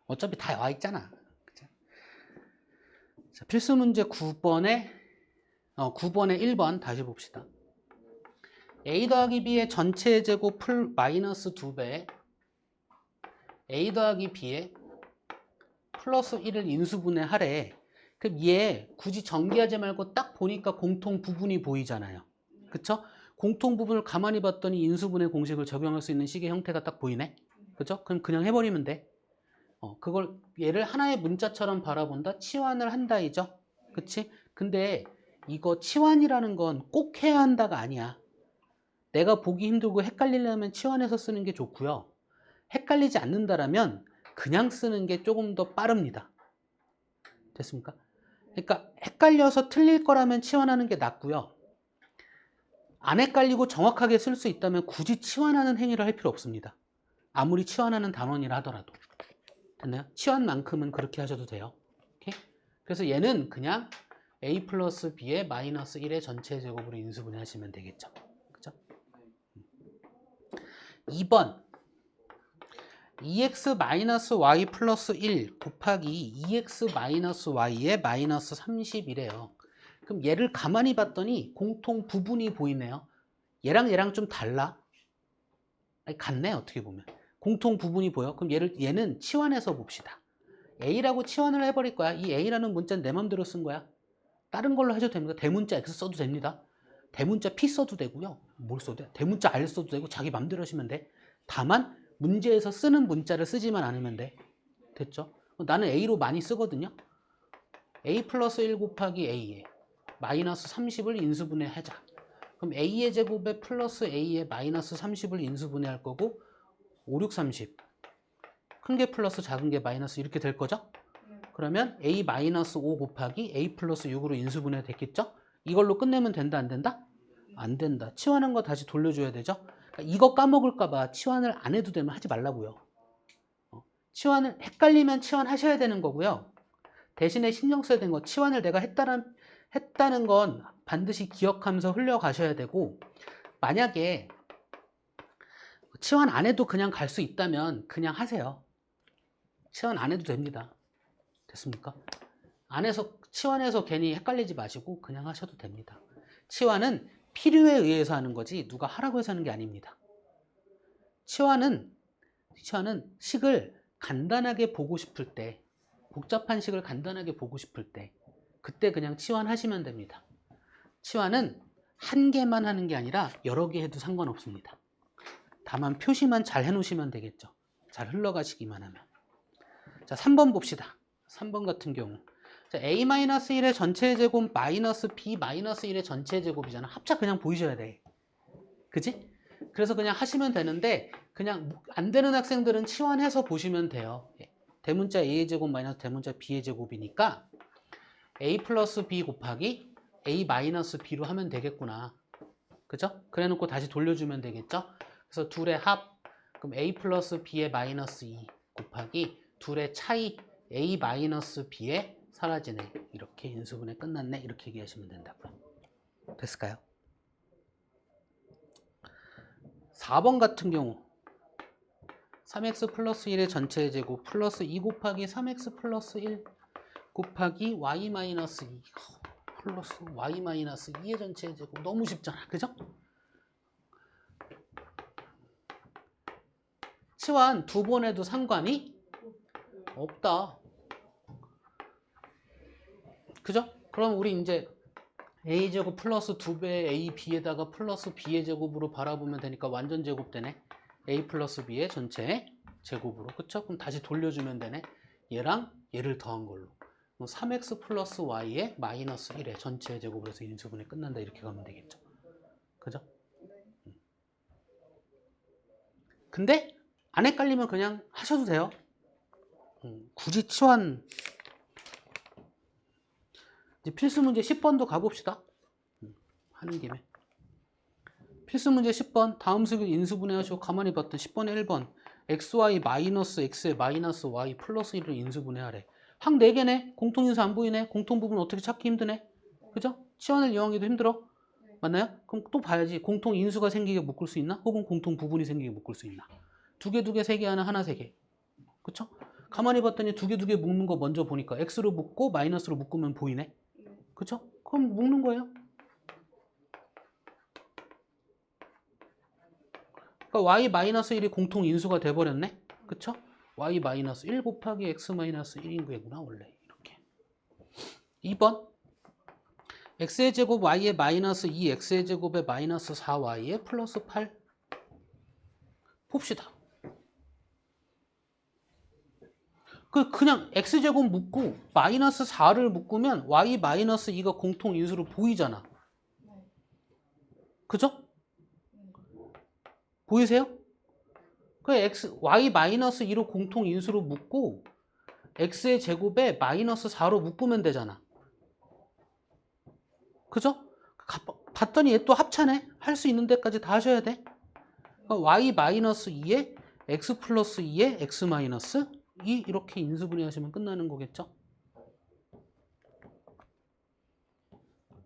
어차피 다 와 있잖아. 그쵸? 자, 필수 문제 9번에 1번 다시 봅시다. a 더하기 b의 전체 제곱 마이너스 2배 a 더하기 b의 플러스 1을 인수분해하래. 그럼 얘 굳이 전개하지 말고 딱 보니까 공통 부분이 보이잖아요. 그쵸? 공통 부분을 가만히 봤더니 인수분해 공식을 적용할 수 있는 식의 형태가 딱 보이네. 그죠? 그럼 그냥 해버리면 돼. 그걸 얘를 하나의 문자처럼 바라본다. 치환을 한다 이죠. 그치? 근데 이거 치환이라는 건 꼭 해야 한다가 아니야. 내가 보기 힘들고 헷갈리려면 치환해서 쓰는 게 좋고요. 헷갈리지 않는다라면 그냥 쓰는 게 조금 더 빠릅니다. 됐습니까? 그러니까 헷갈려서 틀릴 거라면 치환하는 게 낫고요. 안 헷갈리고 정확하게 쓸 수 있다면 굳이 치환하는 행위를 할 필요 없습니다. 아무리 치환하는 단원이라 하더라도. 됐나요? 치환만큼은 그렇게 하셔도 돼요. 오케이? 그래서 얘는 그냥 a 플러스 b의 마이너스 1의 전체 제곱으로 인수분해 하시면 되겠죠. 그죠? 2번 2x-y 플러스 1 곱하기 2x-y의 마이너스 30이래요. 그럼 얘를 가만히 봤더니 공통 부분이 보이네요. 얘랑 좀 달라? 아니, 같네 어떻게 보면. 공통 부분이 보여. 그럼 얘는 치환해서 봅시다. a라고 치환을 해버릴 거야. 이 a라는 문자는 내 맘대로 쓴 거야. 다른 걸로 하셔도 됩니다. 대문자 x 써도 됩니다. 대문자 p 써도 되고요. 뭘 써도 돼? 대문자 r 써도 되고 자기 맘대로 하시면 돼. 다만 문제에서 쓰는 문자를 쓰지만 않으면 돼. 됐죠? 나는 a로 많이 쓰거든요. a 플러스 1 곱하기 a에 마이너스 30을 인수분해하자. 그럼 a의 제곱에 플러스 a의 마이너스 30을 인수분해할 거고 5, 6, 30 큰 게 플러스 작은 게 마이너스 이렇게 될 거죠? 그러면 a 마이너스 5 곱하기 a 플러스 6으로 인수분해 됐겠죠? 이걸로 끝내면 된다 안 된다? 안 된다. 치환한 거 다시 돌려줘야 되죠? 그러니까 이거 까먹을까 봐 치환을 안 해도 되면 하지 말라고요. 치환을 헷갈리면 치환하셔야 되는 거고요. 대신에 신경 써야 되는 거 치환을 내가 했다는 건 반드시 기억하면서 흘려가셔야 되고 만약에 치환 안 해도 그냥 갈 수 있다면 그냥 하세요. 치환 안 해도 됩니다. 됐습니까? 치환해서 괜히 헷갈리지 마시고 그냥 하셔도 됩니다. 치환은 필요에 의해서 하는 거지 누가 하라고 해서 하는 게 아닙니다. 치환은 식을 간단하게 보고 싶을 때 복잡한 식을 간단하게 보고 싶을 때 그때 그냥 치환하시면 됩니다. 치환은 한 개만 하는 게 아니라 여러 개 해도 상관없습니다. 다만 표시만 잘 해놓으시면 되겠죠. 잘 흘러가시기만 하면. 자, 3번 봅시다. 3번 같은 경우 자, a-1의 전체 제곱 마이너스 b-1의 전체 제곱이잖아. 합차 그냥 보이셔야 돼. 그지? 그래서 그냥 하시면 되는데 그냥 안 되는 학생들은 치환해서 보시면 돼요. 대문자 a의 제곱 마이너스 대문자 b의 제곱이니까 a 플러스 b 곱하기 a 마이너스 b로 하면 되겠구나. 그죠? 그래 놓고 다시 돌려주면 되겠죠? 그래서 둘의 합 그럼 a 플러스 b의 마이너스 2 곱하기 둘의 차이 a 마이너스 b의 사라지네. 이렇게 인수분해 끝났네. 이렇게 얘기하시면 된다고요. 됐을까요? 4번 같은 경우 3x 플러스 1의 전체 제곱 플러스 2 곱하기 3x 플러스 1 곱하기 y 마이너스 2 플러스 y 마이너스 2의 전체 제곱 너무 쉽잖아. 그죠? 치환 두 번 해도 상관이 없다. 그죠? 그럼 우리 이제 a제곱 플러스 2배 a b에다가 플러스 b의 제곱으로 바라보면 되니까 완전 제곱되네. a 플러스 b의 전체 제곱으로. 그쵸? 그럼 다시 돌려주면 되네. 얘랑 얘를 더한 걸로. 3x 플러스 y의 마이너스 1의 전체 제곱으로 해서 인수분해 끝난다. 이렇게 가면 되겠죠. 그죠? 근데 안 헷갈리면 그냥 하셔도 돼요. 굳이 치환 이제 필수 문제 10번도 가봅시다. 하는 김에. 필수 문제 10번 다음 수를 인수분해 하시고 가만히 봤던 10번에 1번 xy 마이너스 x의 마이너스 y 플러스 1을 인수분해 하래. 항 4개네. 공통인수 안 보이네. 공통부분 어떻게 찾기 힘드네. 그죠? 치환을 이용하기도 힘들어. 맞나요? 그럼 또 봐야지. 공통인수가 생기게 묶을 수 있나? 혹은 공통부분이 생기게 묶을 수 있나? 2개, 2개, 3개, 하나, 3개. 그쵸? 가만히 봤더니 두 개 묶는 거 먼저 보니까 x로 묶고 마이너스로 묶으면 보이네. 그쵸? 그럼 묶는 거예요. 그러니까 y-1이 공통 인수가 돼버렸네. 그쵸? y-1 곱하기 x-1인 거구나 원래. 이렇게. 2번 x의 제곱 y의 마이너스 2 x의 제곱에 마이너스 4y에 플러스 8 봅시다. 그냥 x제곱 묶고 마이너스 4를 묶으면 y 마이너스 2가 공통 인수로 보이잖아. 그죠? 보이세요? y 마이너스 2로 공통 인수로 묶고 x의 제곱에 마이너스 4로 묶으면 되잖아. 그죠? 봤더니 얘 또 합차네. 할 수 있는 데까지 다 하셔야 돼. y 마이너스 2에 x 플러스 2에 x 마이너스 2 이렇게 인수분해 하시면 끝나는 거겠죠.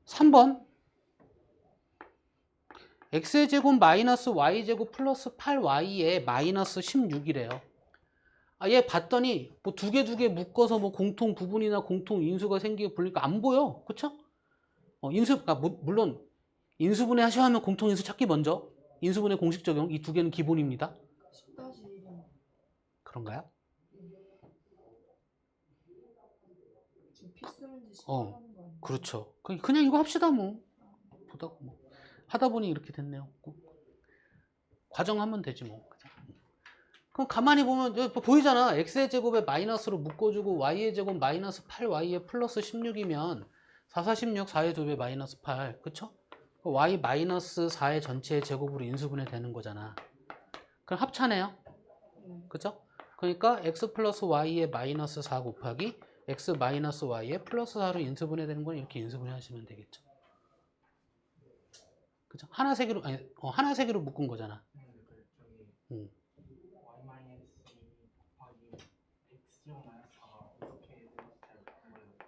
3번 x의 제곱 마이너스 y제곱 플러스 8y에 마이너스 16이래요. 얘 봤더니 뭐 두 개 묶어서 뭐 공통 부분이나 공통 인수가 생기고 보니까 안 보여. 그쵸? 물론 인수분해 하셔야 하면 공통 인수 찾기 먼저. 인수분해 공식 적용 이 두 개는 기본입니다. 10-1 그런가요? 지금 필수 문제 시작하는 거 아니에요? 그렇죠. 그냥 이거 합시다 뭐. 보다가 뭐 하다 보니 이렇게 됐네요. 과정하면 되지 뭐. 그럼 가만히 보면 보이잖아. x의 제곱에 마이너스로 묶어주고 y의 제곱 마이너스 8y에 플러스 16이면 4, 4, 16, 4의 2배 마이너스 8 그쵸? y 마이너스 4의 전체의 제곱으로 인수분해 되는 거잖아. 그럼 합차네요. 그죠? 그러니까 x 플러스 y의 마이너스 4 곱하기 x 마이너스 y의 플러스 4로 인수분해 되는 건 이렇게 인수분해 하시면 되겠죠. 그죠? 하나 세 개로 묶은 거잖아.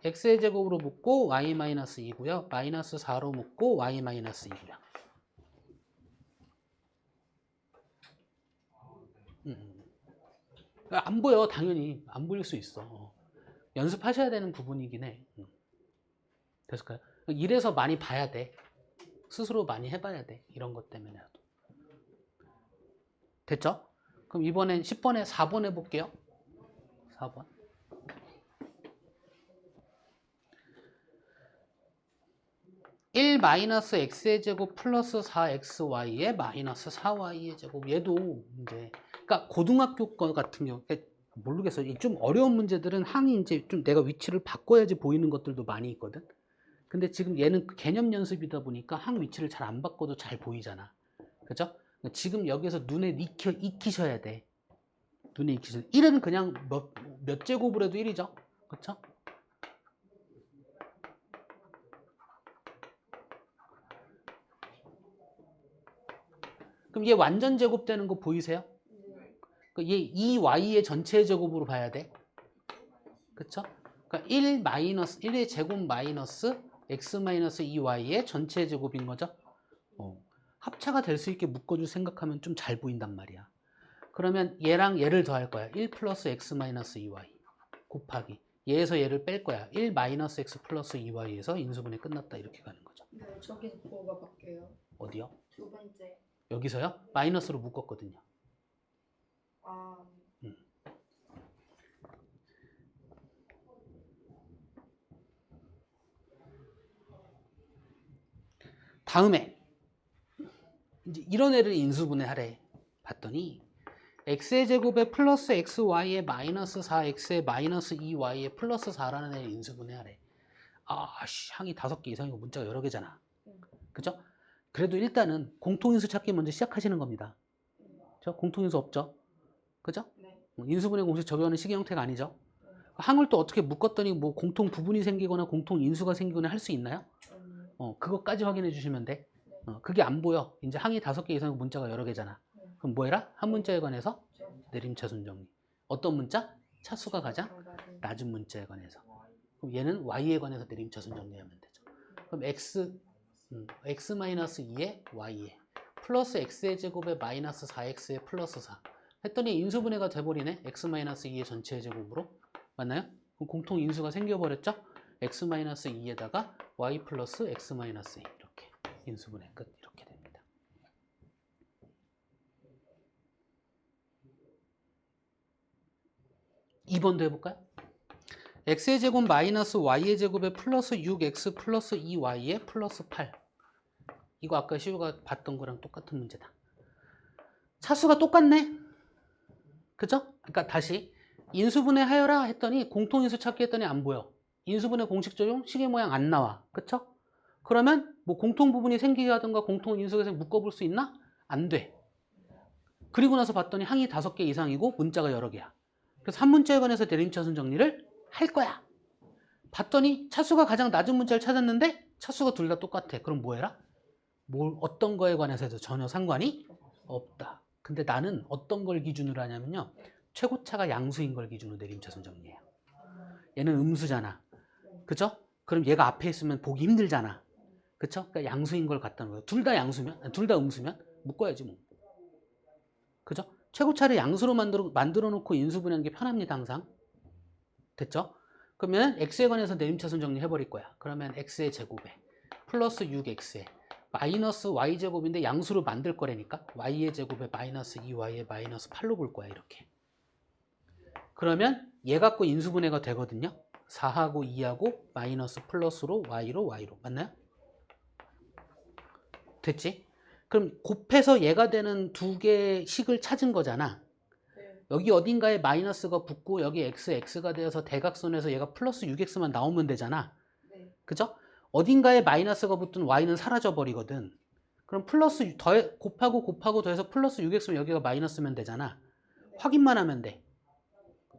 x의 제곱으로 묶고 y-2고요. 마이너스 4로 묶고 y-2고요. 안 보여. 당연히 안 보일 수 있어. 연습하셔야 되는 부분이긴 해. 됐을까요? 이래서 많이 봐야 돼. 스스로 많이 해봐야 돼. 이런 것 때문에라도. 됐죠? 그럼 이번엔 10번에 4번 해볼게요. 4번. (1-x의 제곱) 플러스 4xy의 마이너스 4y의 제곱. 얘도 이제 그러니까 고등학교 거 같은 경우 모르겠어요. 좀 어려운 문제들은 항이 이제 좀 내가 위치를 바꿔야지 보이는 것들도 많이 있거든. 근데 지금 얘는 개념 연습이다 보니까 항 위치를 잘 안 바꿔도 잘 보이잖아. 그죠? 지금 여기서 눈에 익히셔야 돼. 눈에 익히셔야 돼. 1은 그냥 몇 제곱을 해도 1이죠. 그쵸? 그럼 얘 완전 제곱되는 거 보이세요? 얘 2y의 전체 제곱으로 봐야 돼. 그쵸? 그러니까 1의 제곱 마이너스 x 마이너스 2y의 전체 제곱인 거죠. 합차가 될 수 있게 묶어줄 생각하면 좀 잘 보인단 말이야. 그러면 얘랑 얘를 더할 거야. 1 플러스 x 마이너스 2y 곱하기 얘에서 얘를 뺄 거야. 1 마이너스 x 플러스 2y에서 인수분해 끝났다. 이렇게 가는 거죠. 네, 저기서 뭐가 바뀌어요? 어디요? 두 번째. 여기서요? 마이너스로 묶었거든요. 아, 다음에 이제 이런 애를 인수분해 하래. 봤더니 x의 제곱에 플러스 xy에 마이너스 4x에 마이너스 2y에 플러스 4라는 애를 인수분해 하래. 항이 5개 이상이고 문자가 여러 개잖아. 그죠? 그래도 일단은 공통인수 찾기 먼저 시작하시는 겁니다. 저 공통인수 없죠? 그죠? 네. 인수분해 공식 적용하는 식의 형태가 아니죠? 항을 또 어떻게 묶었더니 뭐 공통 부분이 생기거나 공통 인수가 생기거나 할 수 있나요? 그것까지 확인해 주시면 돼. 그게 안 보여. 이제 항이 5개 이상 문자가 여러 개잖아. 그럼 뭐 해라? 한 문자에 관해서 내림차순 정리. 어떤 문자? 차수가 가장 낮은 문자에 관해서. 그럼 얘는 y에 관해서 내림차순 정리하면 되죠. 그럼 x-2에 y에 플러스 x의 제곱에 마이너스 4x에 플러스 4 했더니 인수분해가 돼버리네. x-2의 전체 제곱으로. 맞나요? 그럼 공통 인수가 생겨버렸죠? x-2에다가 y 플러스 x-2 이렇게 인수분해 끝. 이렇게 됩니다. 2번도 해볼까요? x의 제곱 마이너스 y의 제곱에 플러스 6x 플러스 2y에 플러스 8. 이거 아까 시우가 봤던 거랑 똑같은 문제다. 차수가 똑같네. 그죠? 그러니까 다시 인수분해 하여라 했더니 공통인수 찾기 했더니 안 보여. 인수분해 공식 적용 시계 모양 안 나와. 그쵸? 그러면 뭐 공통 부분이 생기게 하든가 공통 인수에서 묶어볼 수 있나? 안 돼. 그리고 나서 봤더니 항이 5개 이상이고 문자가 여러 개야. 그래서 한 문자에 관해서 대림차순 정리를 할 거야. 봤더니 차수가 가장 낮은 문자를 찾았는데 차수가 둘 다 똑같아. 그럼 뭐 해라? 어떤 거에 관해서도 전혀 상관이 없다. 근데 나는 어떤 걸 기준으로 하냐면요. 최고차가 양수인 걸 기준으로 내림차순 정리해요. 얘는 음수잖아. 그죠? 그럼 얘가 앞에 있으면 보기 힘들잖아. 그쵸? 그러니까 양수인 걸 갖다 놓아요. 둘 다 양수면, 둘 다 음수면 묶어야지 뭐. 그죠? 최고차를 양수로 만들어 놓고 인수분해하는 게 편합니다, 항상. 됐죠? 그러면 x에 관해서 내림차순 정리해버릴 거야. 그러면 x의 제곱에 플러스 6x에 마이너스 y제곱인데 양수로 만들 거라니까 y의 제곱에 마이너스 2y에 마이너스 8로 볼 거야. 이렇게. 그러면 얘 갖고 인수분해가 되거든요. 4하고 2하고 마이너스 플러스로 y로 맞나요? 됐지? 그럼 곱해서 얘가 되는 두 개의 식을 찾은 거잖아. 네. 여기 어딘가에 마이너스가 붙고 여기 x가 되어서 대각선에서 얘가 플러스 6x만 나오면 되잖아. 네. 그죠? 어딘가에 마이너스가 붙은 y는 사라져 버리거든. 그럼 플러스 곱하고 더해서 플러스 6x면 여기가 마이너스면 되잖아. 네. 확인만 하면 돼.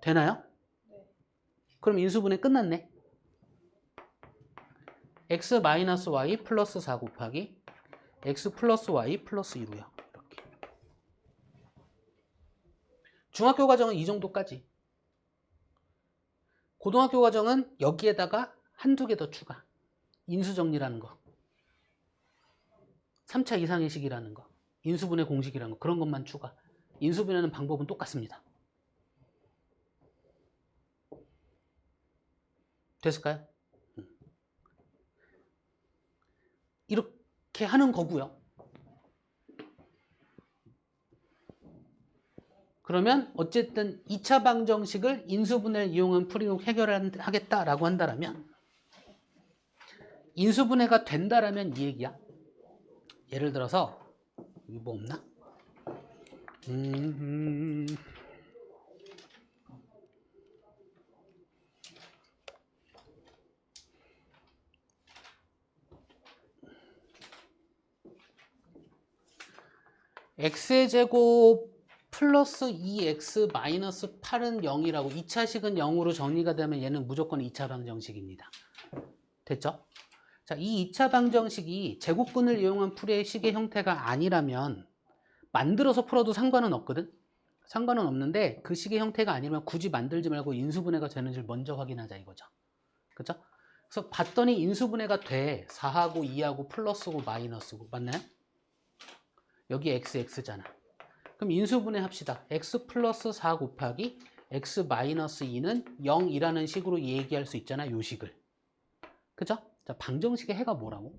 되나요? 네. 그럼 인수분해 끝났네. x 마이너스 y 플러스 4 곱하기 x 플러스 y 플러스 2로요. 이렇게. 중학교 과정은 이 정도까지. 고등학교 과정은 여기에다가 한두 개 더 추가. 인수정리라는 거. 3차 이상의 식이라는 거. 인수분해 공식이라는 거. 그런 것만 추가. 인수분해하는 방법은 똑같습니다. 됐을까요? 이렇게 하는 거고요. 그러면 어쨌든 2차 방정식을 인수분해를 이용한 풀이로 해결하겠다라고 한다면 인수분해가 된다라면 이 얘기야. 예를 들어서 여기 뭐 없나? x의 제곱 플러스 2x 마이너스 8은 0이라고 2차식은 0으로 정리가 되면 얘는 무조건 2차 방정식입니다. 됐죠? 자, 이 2차 방정식이 제곱근을 이용한 풀이의 식의 형태가 아니라면 만들어서 풀어도 상관은 없거든? 상관은 없는데 그 식의 형태가 아니면 굳이 만들지 말고 인수분해가 되는지를 먼저 확인하자 이거죠. 그죠? 그래서 봤더니 인수분해가 돼. 4하고 2하고 플러스고 마이너스고. 맞나요? 여기 x잖아. 그럼 인수분해 합시다. x 플러스 4 곱하기 x 마이너스 2는 0이라는 식으로 얘기할 수 있잖아. 요 식을. 그죠? 자, 방정식의 해가 뭐라고?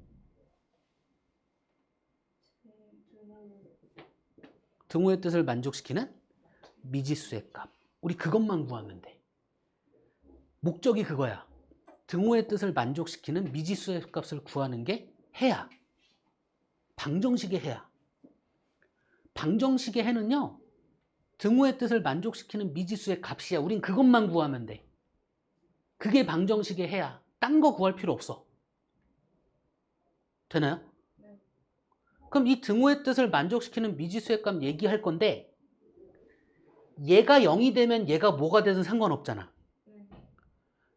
등호의 뜻을 만족시키는 미지수의 값. 우리 그것만 구하면 돼. 목적이 그거야. 등호의 뜻을 만족시키는 미지수의 값을 구하는 게 해야. 방정식의 해야. 방정식의 해는요. 등호의 뜻을 만족시키는 미지수의 값이야. 우린 그것만 구하면 돼. 그게 방정식의 해야. 딴 거 구할 필요 없어. 되나요? 네. 그럼 이 등호의 뜻을 만족시키는 미지수의 값 얘기할 건데 얘가 0이 되면 얘가 뭐가 되든 상관없잖아. 네.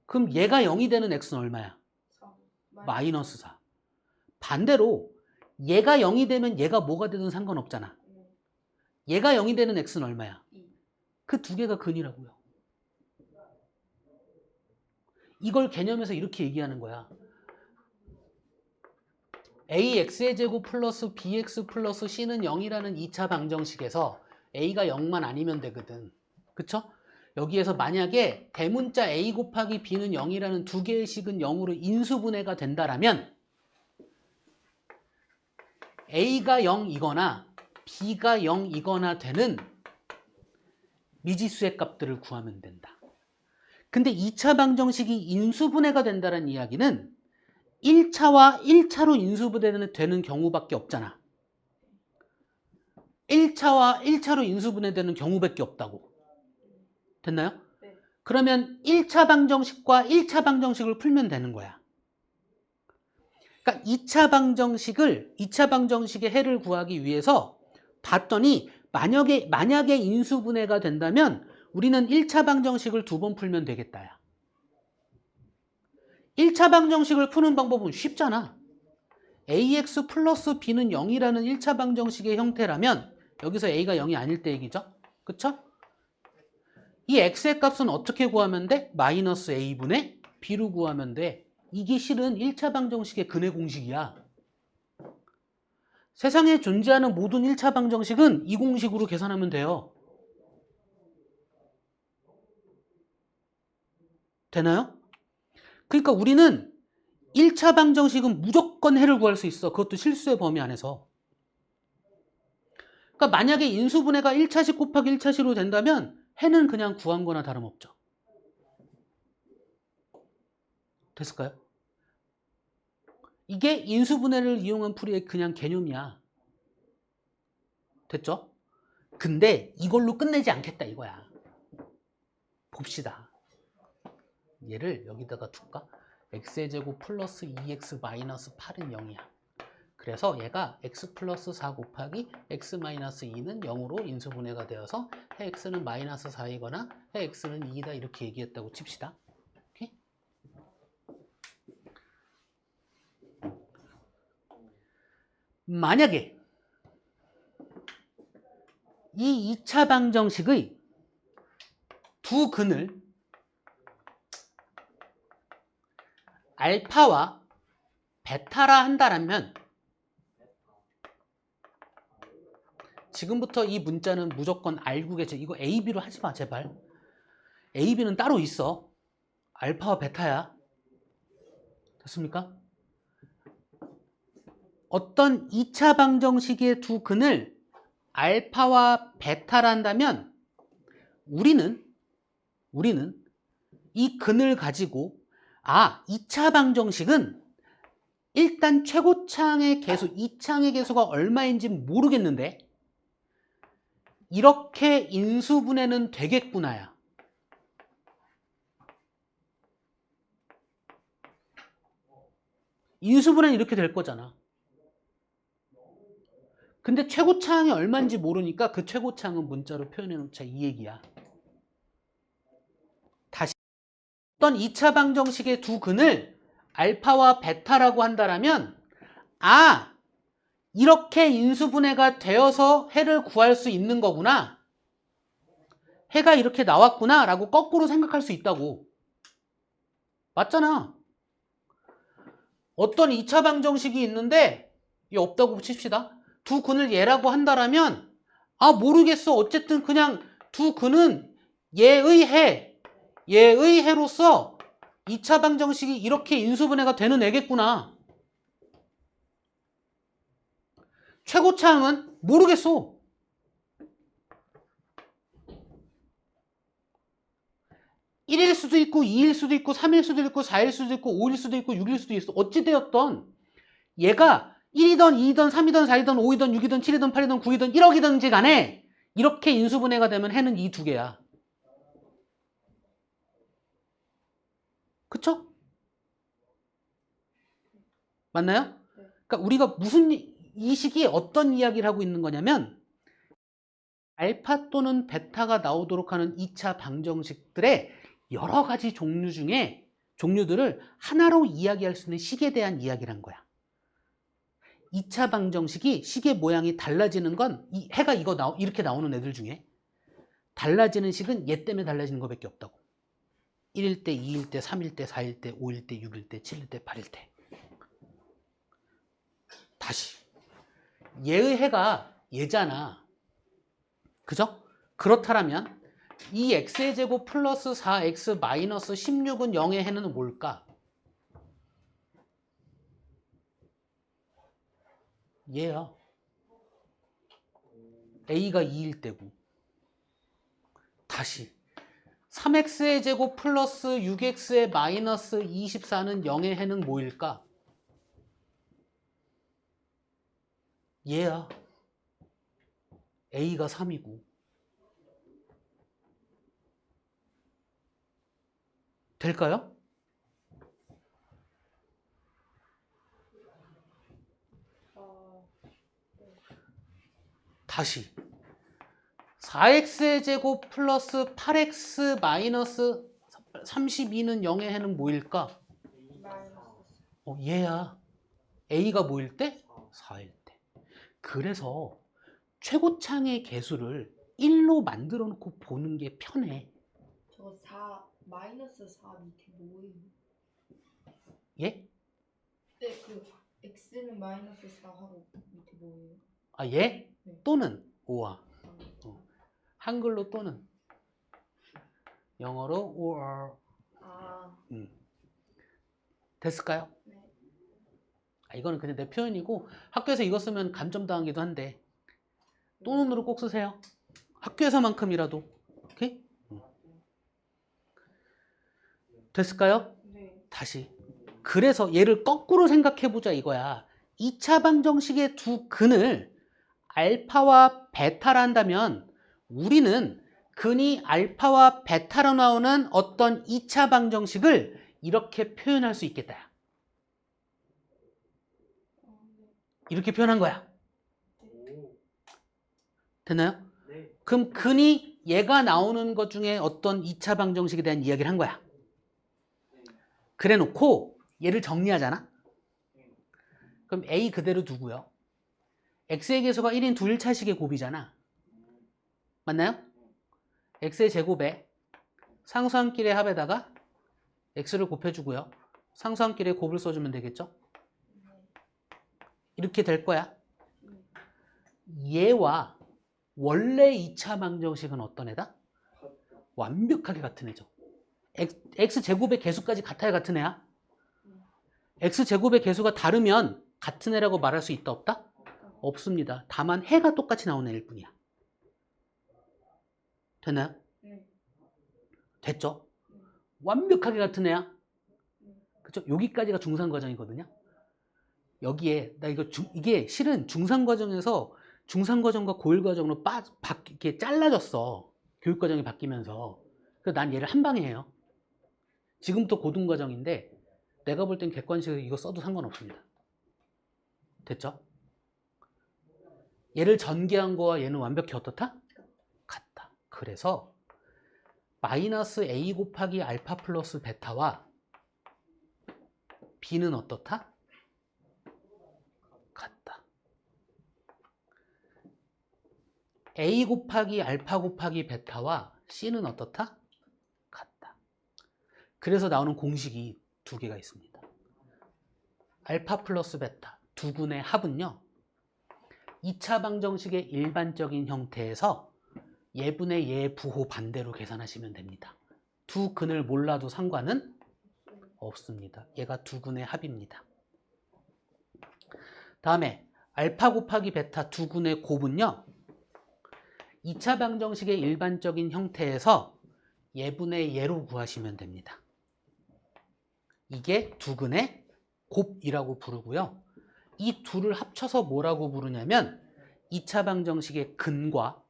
그럼 얘가 0이 되는 x는 얼마야? 4. 마이너스 4. 반대로 얘가 0이 되면 얘가 뭐가 되든 상관없잖아. 네. 얘가 0이 되는 x는 얼마야? 2. 그 두 개가 근이라고요. 이걸 개념에서 이렇게 얘기하는 거야. ax의 제곱 플러스 bx 플러스 c는 0이라는 2차 방정식에서 A가 0만 아니면 되거든. 그쵸? 여기에서 만약에 대문자 A 곱하기 B는 0이라는 두 개의 식은 0으로 인수분해가 된다라면 A가 0이거나 B가 0이거나 되는 미지수의 값들을 구하면 된다. 근데 2차 방정식이 인수분해가 된다는 이야기는 1차와 1차로 인수분해되는 경우밖에 없잖아. 1차와 1차로 인수분해되는 경우밖에 없다고. 됐나요? 네. 그러면 1차 방정식과 1차 방정식을 풀면 되는 거야. 그러니까 2차 방정식의 해를 구하기 위해서 봤더니 만약에 인수분해가 된다면 우리는 1차 방정식을 2번 풀면 되겠다. 야. 1차 방정식을 푸는 방법은 쉽잖아. ax 플러스 b는 0이라는 1차 방정식의 형태라면 여기서 a가 0이 아닐 때 얘기죠. 그쵸? 이 x의 값은 어떻게 구하면 돼? 마이너스 a분의 b로 구하면 돼. 이게 실은 1차 방정식의 근해 공식이야. 세상에 존재하는 모든 1차 방정식은 이 공식으로 계산하면 돼요. 되나요? 그러니까 우리는 1차 방정식은 무조건 해를 구할 수 있어. 그것도 실수의 범위 안에서. 그러니까 만약에 인수분해가 1차식 곱하기 1차식으로 된다면 해는 그냥 구한 거나 다름없죠. 됐을까요? 이게 인수분해를 이용한 풀이의 그냥 개념이야. 됐죠? 근데 이걸로 끝내지 않겠다 이거야. 봅시다. 얘를 여기다가 둘까? x의 제곱 플러스 2x 마이너스 8은 0이야. 그래서 얘가 x 플러스 4 곱하기 x 마이너스 2는 0으로 인수분해가 되어서 해 x는 마이너스 4이거나 해 x는 2이다 이렇게 얘기했다고 칩시다. 오케이? 만약에 이 2차 방정식의 두 근을 알파와 베타라 한다면 지금부터 이 문자는 무조건 알고 계셔. 이거 A, B로 하지 마 제발. A, B는 따로 있어. 알파와 베타야. 됐습니까? 어떤 2차 방정식의 두 근을 알파와 베타라 한다면 우리는 이 근을 가지고 2차 방정식은 일단 최고창의 계수, 2창의 계수가 얼마인지 모르겠는데 이렇게 인수분해는 되겠구나야. 인수분해는 이렇게 될 거잖아. 근데 최고창이 얼마인지 모르니까 그 최고창은 문자로 표현해 놓자 이 얘기야. 다시 어떤 2차 방정식의 두 근을 알파와 베타라고 한다면 이렇게 인수분해가 되어서 해를 구할 수 있는 거구나. 해가 이렇게 나왔구나 라고 거꾸로 생각할 수 있다고. 맞잖아. 어떤 2차 방정식이 있는데 이게 없다고 칩시다. 두 근을 얘라고 한다면 모르겠어. 어쨌든 그냥 두 근은 얘의 해로서 2차 방정식이 이렇게 인수분해가 되는 애겠구나. 최고차항은 모르겠어. 일일 수도 있고 2일 수도 있고 3일 수도 있고 4일 수도 있고 5일 수도 있고 6일 수도 있어. 어찌되었던 얘가 1이든 2이든 3이든 4이든 5이든 6이든 7이든 8이든 9이든 1억이든지 간에 이렇게 인수분해가 되면 해는 이 두 개야. 그쵸? 맞나요? 그러니까 우리가 이 식이 어떤 이야기를 하고 있는 거냐면 알파 또는 베타가 나오도록 하는 2차 방정식들의 여러 가지 종류들을 하나로 이야기할 수 있는 식에 대한 이야기란 거야. 2차 방정식이 식의 모양이 달라지는 건 이 해가 이렇게 나오는 애들 중에 달라지는 식은 얘 때문에 달라지는 것밖에 없다고. 1일 때, 2일 때, 3일 때, 4일 때, 5일 때, 6일 때, 7일 때, 8일 때. 다시 얘의 해가 얘잖아. 그죠? 그렇다면 이 x의 제곱 플러스 4x 마이너스 16은 0의 해는 뭘까? 얘야. a가 2일 때고. 다시 3x의 제곱 플러스 6x의 마이너스 24는 0의 해는 뭐일까? 얘야. a가 3이고. 될까요? 다시 4x의 제곱 플러스 8x 마이너스 32는 0의 해는 뭐일까? 마이너스. 얘야. a가 뭐일 때? 4일 때. 그래서 최고창의 개수를 1로 만들어 놓고 보는 게 편해. 저거 4 마이너스 4 밑에 뭐예요? 예? 네, 그 x는 마이너스 4 하고 밑에 뭐예요? 아, 예? 네. 또는 5와. 한글로 또는. 영어로 or. 아, 됐을까요? 네. 이거는 그냥 내 표현이고 학교에서 이거 쓰면 감점당하기도 한데 또는으로 꼭 쓰세요. 학교에서만큼이라도. 오케이? 됐을까요? 네. 다시. 그래서 얘를 거꾸로 생각해보자 이거야. 2차 방정식의 두 근을 알파와 베타라 한다면 우리는 근이 알파와 베타로 나오는 어떤 2차 방정식을 이렇게 표현할 수 있겠다. 이렇게 표현한 거야. 됐나요? 네. 그럼 근이 얘가 나오는 것 중에 어떤 2차 방정식에 대한 이야기를 한 거야. 그래 놓고 얘를 정리하잖아. 그럼 A 그대로 두고요. x의 개수가 1인 두 1차식의 곱이잖아. 맞나요? x의 제곱에 상수함길의 합에다가 x를 곱해주고요. 상수함길의 곱을 써주면 되겠죠? 이렇게 될 거야. 얘와 원래 2차 방정식은 어떤 애다? 완벽하게 같은 애죠. x제곱의 개수까지 같아야 같은 애야? x제곱의 개수가 다르면 같은 애라고 말할 수 있다 없다? 없습니다. 다만 해가 똑같이 나오는 애일 뿐이야. 됐나요? 네. 됐죠? 완벽하게 같은 애야. 그쵸? 여기까지가 중상과정이거든요. 여기에 나 이게 실은 중상과정에서 중상과정과 고일과정으로 이렇게 잘라졌어. 교육과정이 바뀌면서. 그래서 난 얘를 한 방에 해요. 지금부터 고등과정인데 내가 볼 땐 객관식을 이거 써도 상관없습니다. 됐죠? 얘를 전개한 거와 얘는 완벽히 어떻다? 같다. 그래서 마이너스 a 곱하기 알파 플러스 베타와 b는 어떻다? 같다. a 곱하기 알파 곱하기 베타와 c는 어떻다? 같다. 그래서 나오는 공식이 두 개가 있습니다. 알파 플러스 베타 두 근의 합은요. 2차 방정식의 일반적인 형태에서 예분의 예 부호 반대로 계산하시면 됩니다. 두 근을 몰라도 상관은 없습니다. 얘가 두 근의 합입니다. 다음에 알파 곱하기 베타 두 근의 곱은요. 2차 방정식의 일반적인 형태에서 예분의 예로 구하시면 됩니다. 이게 두 근의 곱이라고 부르고요. 이 둘을 합쳐서 뭐라고 부르냐면 2차 방정식의 근과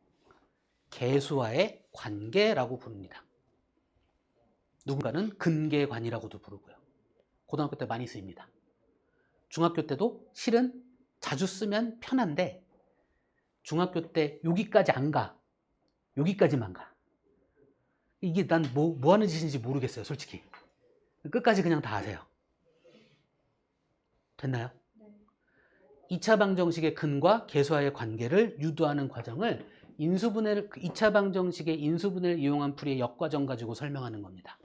개수와의 관계라고 부릅니다. 누군가는 근계관이라고도 부르고요. 고등학교 때 많이 쓰입니다. 중학교 때도 실은 자주 쓰면 편한데 중학교 때 여기까지 안 가. 여기까지만 가. 이게 난 뭐 하는 짓인지 모르겠어요, 솔직히. 끝까지 그냥 다 아세요. 됐나요? 2차 방정식의 근과 개수와의 관계를 유도하는 과정을 2차 방정식의 인수분해를 이용한 풀이의 역과정 가지고 설명하는 겁니다.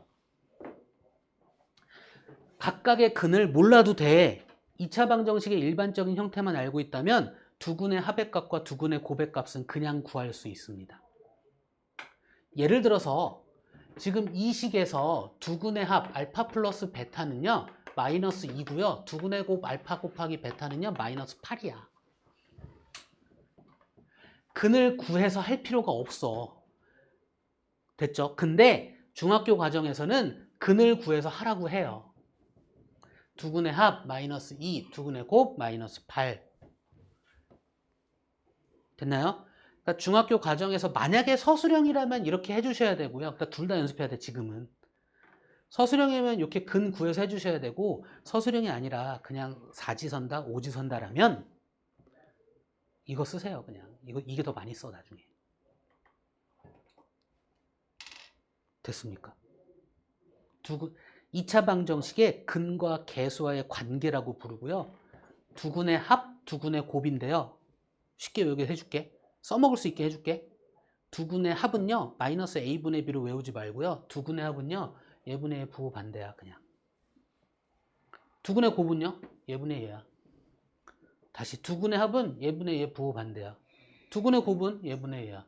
각각의 근을 몰라도 돼. 2차 방정식의 일반적인 형태만 알고 있다면 두 근의 합의 값과 두 근의 곱의 값은 그냥 구할 수 있습니다. 예를 들어서 지금 이 식에서 두근의 합 알파 플러스 베타는요 마이너스 2고요. 두근의 곱 알파 곱하기 베타는요 마이너스 8이야. 근을 구해서 할 필요가 없어. 됐죠? 근데 중학교 과정에서는 근을 구해서 하라고 해요. 두근의 합 마이너스 2, 두근의 곱 마이너스 8. 됐나요? 그러니까 중학교 과정에서 만약에 서술형이라면 이렇게 해주셔야 되고요. 그러니까 둘 다 연습해야 돼, 지금은. 서술형이면 이렇게 근 구해서 해주셔야 되고, 서술형이 아니라 그냥 사지선다, 오지선다라면 이거 쓰세요, 그냥. 이게 더 많이 써, 나중에. 됐습니까? 2차 방정식의 근과 계수와의 관계라고 부르고요. 두근의 합, 두근의 곱인데요. 쉽게 여기 해줄게. 써먹을 수 있게 해줄게. 두근의 합은요. 마이너스 a분의 b로 외우지 말고요. 두근의 합은요. 얘분의 얘 부호 반대야 그냥. 두근의 곱은요. 얘분의 얘야. 다시 두근의 합은 얘분의 얘 부호 반대야. 두근의 곱은 얘분의 얘야.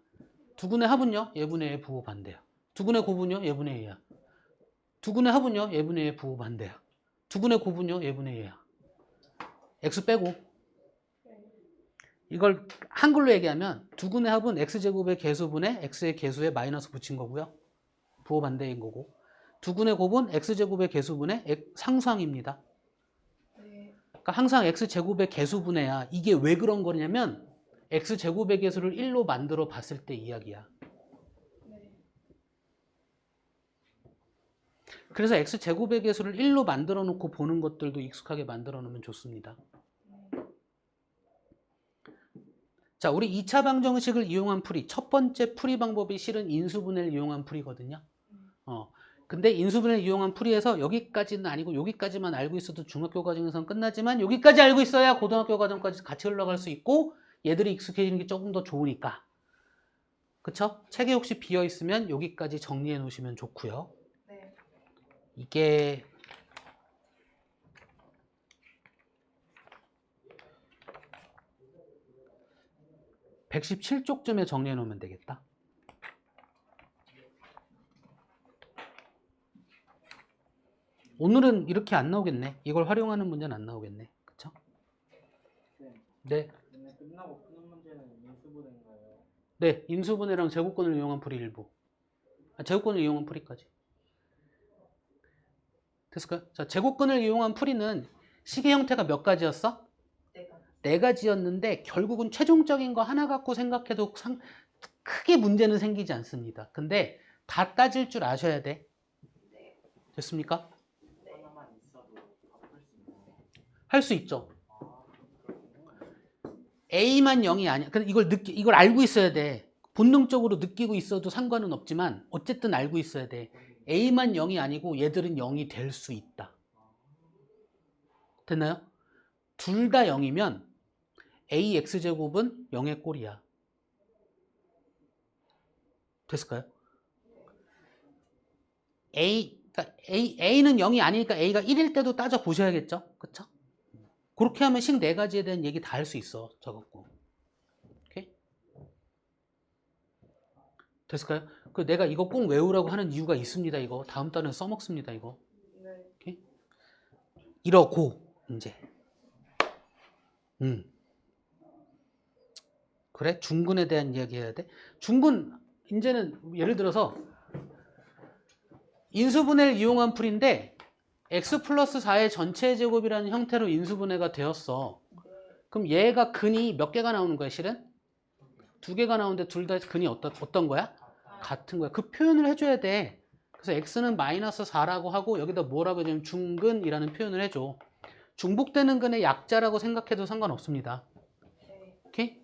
두근의 합은요. 얘분의 얘 부호 반대야. 두근의 곱은요. 얘분의 얘야. 두근의 합은요. 얘분의 얘 부호 반대야. 두근의 곱은요. 얘분의 얘야. x 빼고. 이걸 한글로 얘기하면 두근의 합은 x제곱의 계수분의 x의 계수에 마이너스 붙인 거고요. 부호 반대인 거고. 두근의 곱은 x제곱의 계수분의 상수항입니다. 그러니까 항상 x제곱의 계수분해야. 이게 왜 그런 거냐면 x제곱의 계수를 1로 만들어 봤을 때 이야기야. 그래서 x제곱의 계수를 1로 만들어 놓고 보는 것들도 익숙하게 만들어 놓으면 좋습니다. 자, 우리 2차 방정식을 이용한 풀이. 첫 번째 풀이 방법이 실은 인수분해를 이용한 풀이거든요. 근데 인수분해를 이용한 풀이에서 여기까지는 아니고 여기까지만 알고 있어도 중학교 과정에서는 끝나지만 여기까지 알고 있어야 고등학교 과정까지 같이 흘러갈 수 있고 얘들이 익숙해지는 게 조금 더 좋으니까. 그쵸? 책에 혹시 비어 있으면 여기까지 정리해 놓으시면 좋고요. 네. 이게 (117쪽쯤에) 정리해 놓으면 되겠다. 오늘은 이렇게 안 나오겠네. 이걸 활용하는 문제는 안 나오겠네. 그쵸? 네. 끝나고 푸는 문제는 인수분해인가요? 네. 인수분해랑 제곱근을 이용한 풀이 일부. 제곱근을 이용한 풀이까지. 됐을까요? 자, 제곱근을 이용한 풀이는 식의 형태가 몇 가지였어? 네 가지였는데 결국은 최종적인 거 하나 갖고 생각해도 크게 문제는 생기지 않습니다. 근데 다 따질 줄 아셔야 돼. 됐습니까? 하나만 있어도 바꿀 수 있나요? 할 수 있죠. A만 0이 아니야. 근데 이걸 알고 있어야 돼. 본능적으로 느끼고 있어도 상관은 없지만 어쨌든 알고 있어야 돼. A만 0이 아니고 얘들은 0이 될 수 있다. 됐나요? 둘 다 0이면 AX제곱은 0의 꼴이야. 됐을까요? 그러니까 A는 0이 아니니까 A가 1일 때도 따져 보셔야겠죠? 그쵸? 그렇게 하면 식 네 가지에 대한 얘기 다 할 수 있어. 저것고. 오케이? 됐을까요? 그 내가 이거 꼭 외우라고 하는 이유가 있습니다. 이거 다음 달은 써먹습니다. 이거. 오케이? 이러고 이제 그래? 중근에 대한 이야기 해야 돼? 중근 이제는 예를 들어서 인수분해를 이용한 풀인데 x 플러스 4의 전체 제곱이라는 형태로 인수분해가 되었어. 그럼 얘가 근이 몇 개가 나오는 거야 실은? 두 개가 나오는데 둘 다 근이 어떤 거야? 같은 거야. 그 표현을 해줘야 돼. 그래서 x는 마이너스 4라고 하고 여기다 뭐라고 해주면 중근이라는 표현을 해줘. 중복되는 근의 약자라고 생각해도 상관없습니다. 오케이?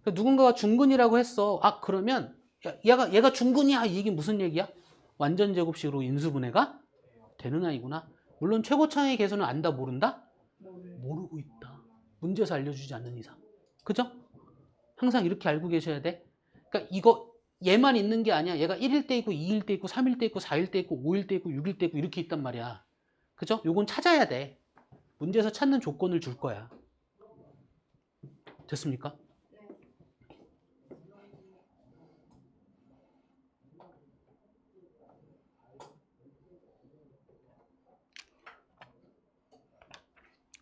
누군가가 중근이라고 했어. 아 그러면 얘가 중근이야. 이게 무슨 얘기야? 완전 제곱식으로 인수분해가 되는 아이구나. 물론 최고차의 계수는 안다 모른다? 모르고 있다. 문제에서 알려주지 않는 이상. 그죠? 항상 이렇게 알고 계셔야 돼. 그러니까 이거 얘만 있는 게 아니야. 얘가 1일 때 있고 2일 때 있고 3일 때 있고 4일 때 있고 5일 때 있고 6일 때 있고 이렇게 있단 말이야. 그죠? 요건 찾아야 돼. 문제에서 찾는 조건을 줄 거야. 됐습니까?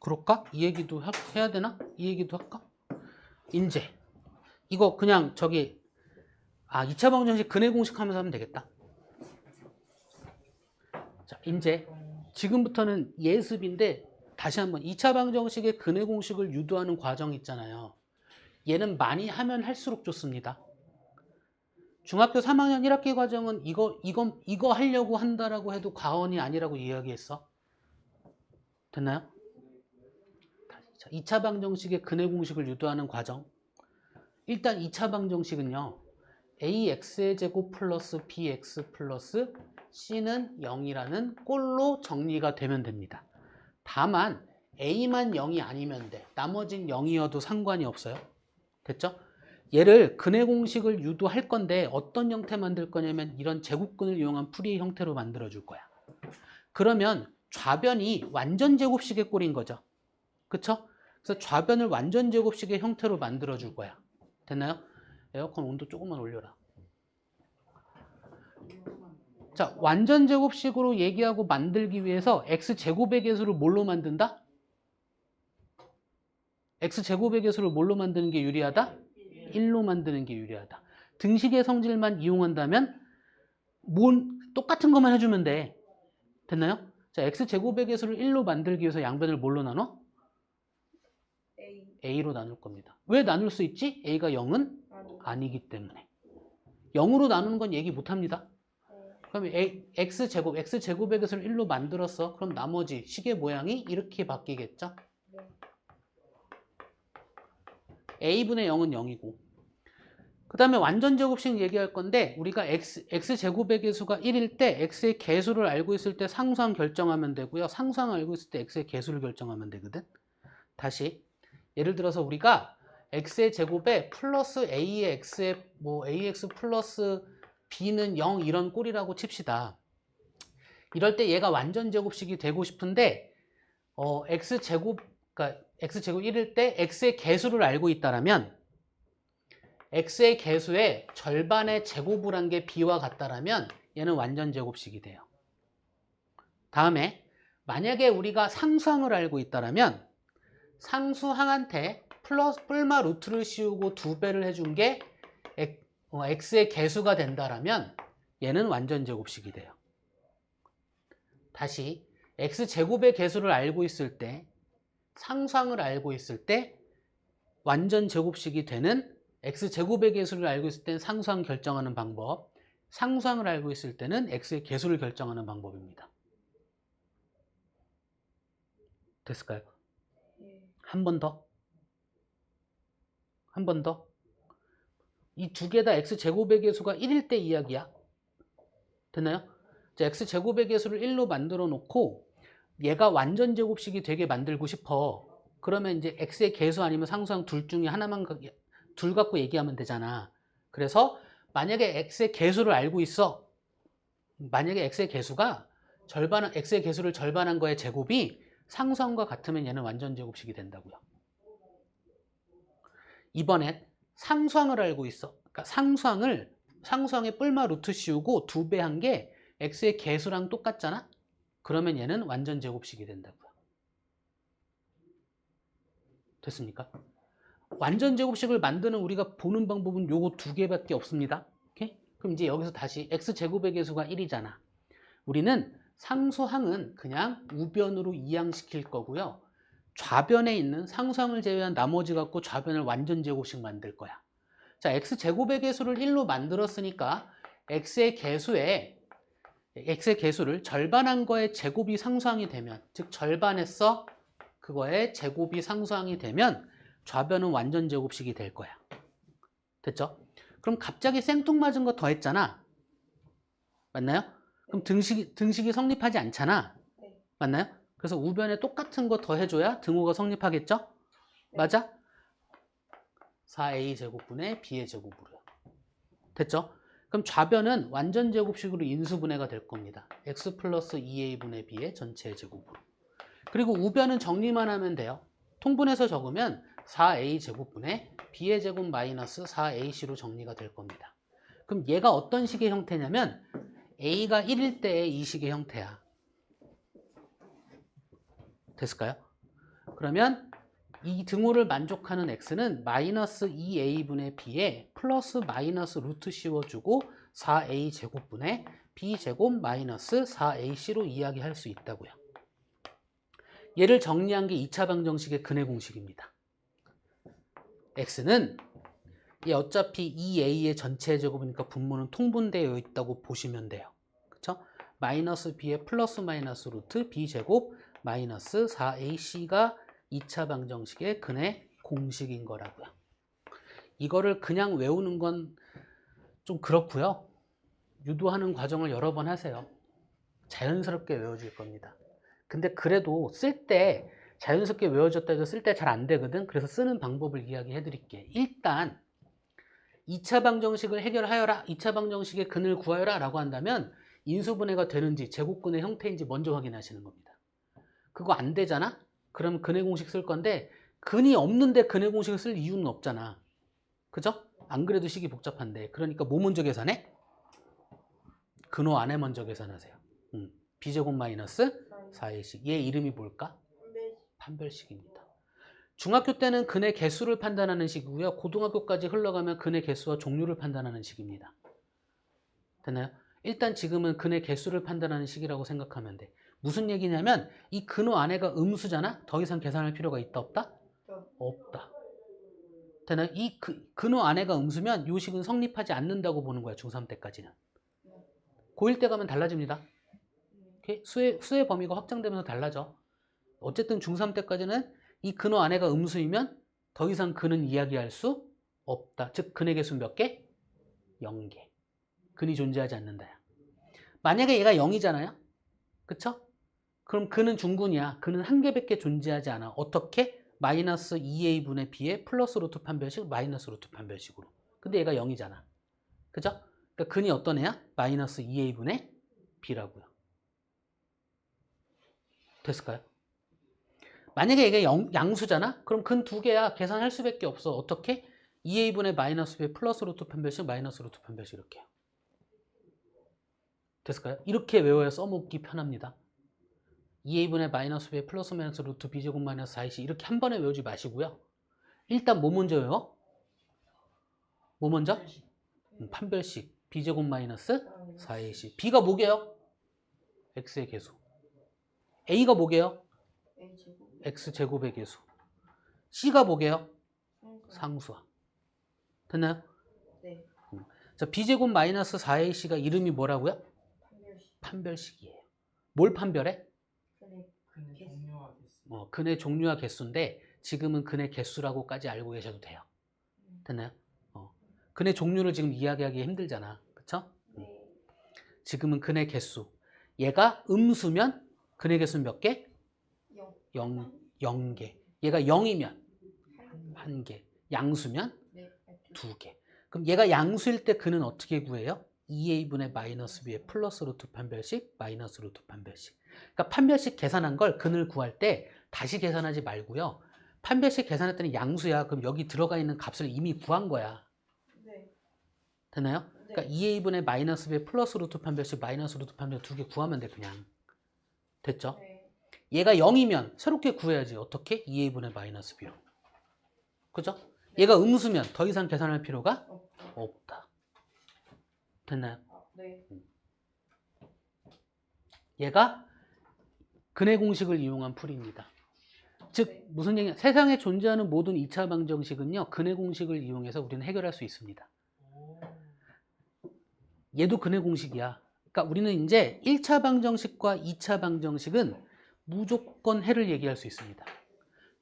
그럴까? 이 얘기도 해야 되나? 이 얘기도 할까? 인제 이거 그냥 저기 2차 방정식 근해 공식 하면서 하면 되겠다. 자, 이제 지금부터는 예습인데 다시 한번 2차 방정식의 근해 공식을 유도하는 과정 있잖아요. 얘는 많이 하면 할수록 좋습니다. 중학교 3학년 1학기 과정은 이거 하려고 한다라고 해도 과언이 아니라고 이야기했어. 됐나요? 자, 2차 방정식의 근해 공식을 유도하는 과정. 일단 2차 방정식은요. ax의 제곱 플러스 bx 플러스 c는 0이라는 꼴로 정리가 되면 됩니다. 다만 a만 0이 아니면 돼. 나머진 0이어도 상관이 없어요. 됐죠? 얘를 근해 공식을 유도할 건데 어떤 형태 만들 거냐면 이런 제곱근을 이용한 풀이의 형태로 만들어 줄 거야. 그러면 좌변이 완전 제곱식의 꼴인 거죠. 그쵸? 그래서 좌변을 완전 제곱식의 형태로 만들어 줄 거야. 됐나요? 에어컨 온도 조금만 올려라. 자, 완전 제곱식으로 얘기하고 만들기 위해서 x제곱의 개수를 뭘로 만든다? x제곱의 개수를 뭘로 만드는 게 유리하다? 1로 만드는 게 유리하다. 등식의 성질만 이용한다면 똑같은 것만 해주면 돼. 됐나요? 자, x제곱의 개수를 1로 만들기 위해서 양변을 뭘로 나눠? a로 나눌 겁니다. 왜 나눌 수 있지? a가 0은 아니기 때문에. 0으로 나누는 건 얘기 못합니다. 그러면 x제곱의 개수를 1로 만들었어. 그럼 나머지 식의 모양이 이렇게 바뀌겠죠? a분의 0은 0이고 그 다음에 완전 제곱식 얘기할 건데 우리가 x제곱의 개수가 1일 때 x의 개수를 알고 있을 때 상수항 결정하면 되고요. 상수항 알고 있을 때 x의 개수를 결정하면 되거든. 다시 예를 들어서 우리가 x의 제곱에 플러스 a의 x에 ax 플러스 b는 0 이런 꼴이라고 칩시다. 이럴 때 얘가 완전 제곱식이 되고 싶은데 x제곱 1일 때 x의 개수를 알고 있다라면 x의 개수의 절반의 제곱을 한 게 b와 같다라면 얘는 완전 제곱식이 돼요. 다음에 만약에 우리가 상수항을 알고 있다라면 상수항한테 플러스 뿔마 루트를 씌우고 2배를 해준 게 x의 개수가 된다라면 얘는 완전 제곱식이 돼요. 다시 x제곱의 개수를 알고 있을 때 상수항을 알고 있을 때 완전 제곱식이 되는 x제곱의 개수를 알고 있을 때는 상수항 결정하는 방법, 상수항을 알고 있을 때는 x의 개수를 결정하는 방법입니다. 됐을까요? 한 번 더. 한 번 더. 이 두 개 다 x제곱의 개수가 1일 때 이야기야. 됐나요? 자, x제곱의 개수를 1로 만들어 놓고 얘가 완전 제곱식이 되게 만들고 싶어. 그러면 이제 x의 개수 아니면 상수항 둘 중에 하나만 둘 갖고 얘기하면 되잖아. 그래서 만약에 x의 개수를 알고 있어. 만약에 x의 개수가 x의 개수를 절반한 거의 제곱이 상수항과 같으면 얘는 완전 제곱식이 된다고요. 이번엔 상수항을 알고 있어. 그러니까 상수항에 뿔마 루트 씌우고 2배 한 게 x의 개수랑 똑같잖아. 그러면 얘는 완전 제곱식이 된다고요. 됐습니까? 완전 제곱식을 만드는 우리가 보는 방법은 요거 두 개밖에 없습니다. 오케이? 그럼 이제 여기서 다시 x제곱의 개수가 1이잖아. 우리는 상수항은 그냥 우변으로 이항시킬 거고요. 좌변에 있는 상수항을 제외한 나머지 갖고 좌변을 완전 제곱식 만들 거야. 자, x제곱의 개수를 1로 만들었으니까 x의 개수를 절반한 거의 제곱이 상수항이 되면, 즉 절반했어 그거의 제곱이 상수항이 되면 좌변은 완전 제곱식이 될 거야. 됐죠? 그럼 갑자기 생뚱맞은 거 더했잖아. 맞나요? 그럼 등식이 성립하지 않잖아. 맞나요? 그래서 우변에 똑같은 거 더해줘야 등호가 성립하겠죠? 맞아? 4a 제곱분의 b의 제곱으로요. 됐죠? 그럼 좌변은 완전 제곱식으로 인수분해가 될 겁니다. x 플러스 2a분의 b의 전체 제곱으로. 그리고 우변은 정리만 하면 돼요. 통분해서 적으면 4a 제곱분의 b의 제곱 마이너스 4ac로 정리가 될 겁니다. 그럼 얘가 어떤 식의 형태냐면 a가 1일 때의 이 식의 형태야. 됐을까요? 그러면 이 등호를 만족하는 x는 마이너스 2a분의 b에 플러스 마이너스 루트 씌워주고 4a 제곱분의 b제곱 마이너스 4ac로 이야기할 수 있다고요. 얘를 정리한 게 2차 방정식의 근해 공식입니다. x는 얘 어차피 2a의 전체 제곱이니까 분모는 통분되어 있다고 보시면 돼요. 그쵸? 마이너스 b의 플러스 마이너스 루트 b제곱 마이너스 4ac가 2차 방정식의 근해 공식인 거라고요. 이거를 그냥 외우는 건 좀 그렇고요. 유도하는 과정을 여러 번 하세요. 자연스럽게 외워질 겁니다. 근데 그래도 쓸 때 자연스럽게 외워졌다 해도 쓸 때 잘 안 되거든. 그래서 쓰는 방법을 이야기해 드릴게. 일단 2차 방정식을 해결하여라. 2차 방정식의 근을 구하여라 라고 한다면 인수분해가 되는지 제곱근의 형태인지 먼저 확인하시는 겁니다. 그거 안 되잖아? 그럼 근해 공식 쓸 건데 근이 없는데 근해 공식을 쓸 이유는 없잖아. 그죠? 안 그래도 식이 복잡한데. 그러니까 뭐 먼저 계산해? 근호 안에 먼저 계산하세요. b제곱 마이너스 4ac. 얘 이름이 뭘까? 판별식입니다. 중학교 때는 근의 개수를 판단하는 식이고요. 고등학교까지 흘러가면 근의 개수와 종류를 판단하는 식입니다. 됐나요? 일단 지금은 근의 개수를 판단하는 식이라고 생각하면 돼. 무슨 얘기냐면 이 근호 안에가 음수잖아? 더 이상 계산할 필요가 있다 없다? 없다. 됐나요? 이 근호 안에가 음수면 이 식은 성립하지 않는다고 보는 거야. 중3 때까지는. 고1 때 가면 달라집니다. 오케이? 수의 범위가 확장되면서 달라져. 어쨌든 중3 때까지는 이 근호 안에가 음수이면 더 이상 근은 이야기할 수 없다. 즉 근의 개수 몇 개? 0개. 근이 존재하지 않는다. 만약에 얘가 0이잖아요. 그쵸? 그럼 근은 중근이야. 근은 한 개밖에 존재하지 않아. 어떻게? 마이너스 2a분의 b의 플러스 루트 판별식, 마이너스 루트 판별식으로. 근데 얘가 0이잖아. 그죠? 그러니까 근이 어떤 애야? 마이너스 2a분의 b라고요. 됐을까요? 만약에 이게 양수잖아? 그럼 근 두 개야. 계산할 수밖에 없어. 어떻게? 2a분의 마이너스 b 플러스 루트 판별식, 마이너스 루트 판별식 이렇게요. 됐을까요? 이렇게 외워야 써먹기 편합니다. 2a분의 마이너스 b 플러스 마이너스 루트 b제곱 마이너스 4ac 이렇게 한 번에 외우지 마시고요. 일단 뭐 먼저 외워? 뭐 먼저? 판별식. b제곱 마이너스 4ac. b가 뭐게요? x의 개수. a가 뭐게요? x제곱의 개수. c가 뭐게요? 상수화. 됐나요? 네. 자, b제곱 마이너스 4ac가 이름이 뭐라고요? 판별식이에요. 뭘 판별해? 근의 종류와 개수. 근의 종류와 개수인데 지금은 근의 개수라고까지 알고 계셔도 돼요. 됐나요? 근의 종류를 지금 이야기하기 힘들잖아. 그쵸? 네. 지금은 근의 개수. 얘가 음수면 근의 개수는 몇 개? 0개. 얘가 0이면 1개. 양수면 네. 2개. 그럼 얘가 양수일 때 근은 어떻게 구해요? 2a분의 마이너스 b의 플러스 루트 판별식, 마이너스 루트 판별식. 그러니까 판별식 계산한 걸 근을 구할 때 다시 계산하지 말고요. 판별식 계산했더니 양수야. 그럼 여기 들어가 있는 값을 이미 구한 거야. 네. 되나요? 그러니까 2a분의 마이너스 b의 플러스 루트 판별식, 마이너스 루트 판별식 두 개 구하면 돼 그냥. 됐죠? 네. 얘가 0이면 새롭게 구해야지. 어떻게? 2a분의 마이너스 b로. 그죠? 얘가 음수면 더 이상 계산할 필요가 없다. 됐나요? 네. 얘가 근해 공식을 이용한 풀이입니다. 즉 무슨 얘기냐? 세상에 존재하는 모든 2차 방정식은요. 근해 공식을 이용해서 우리는 해결할 수 있습니다. 얘도 근해 공식이야. 그러니까 우리는 이제 1차 방정식과 2차 방정식은 무조건 해를 얘기할 수 있습니다.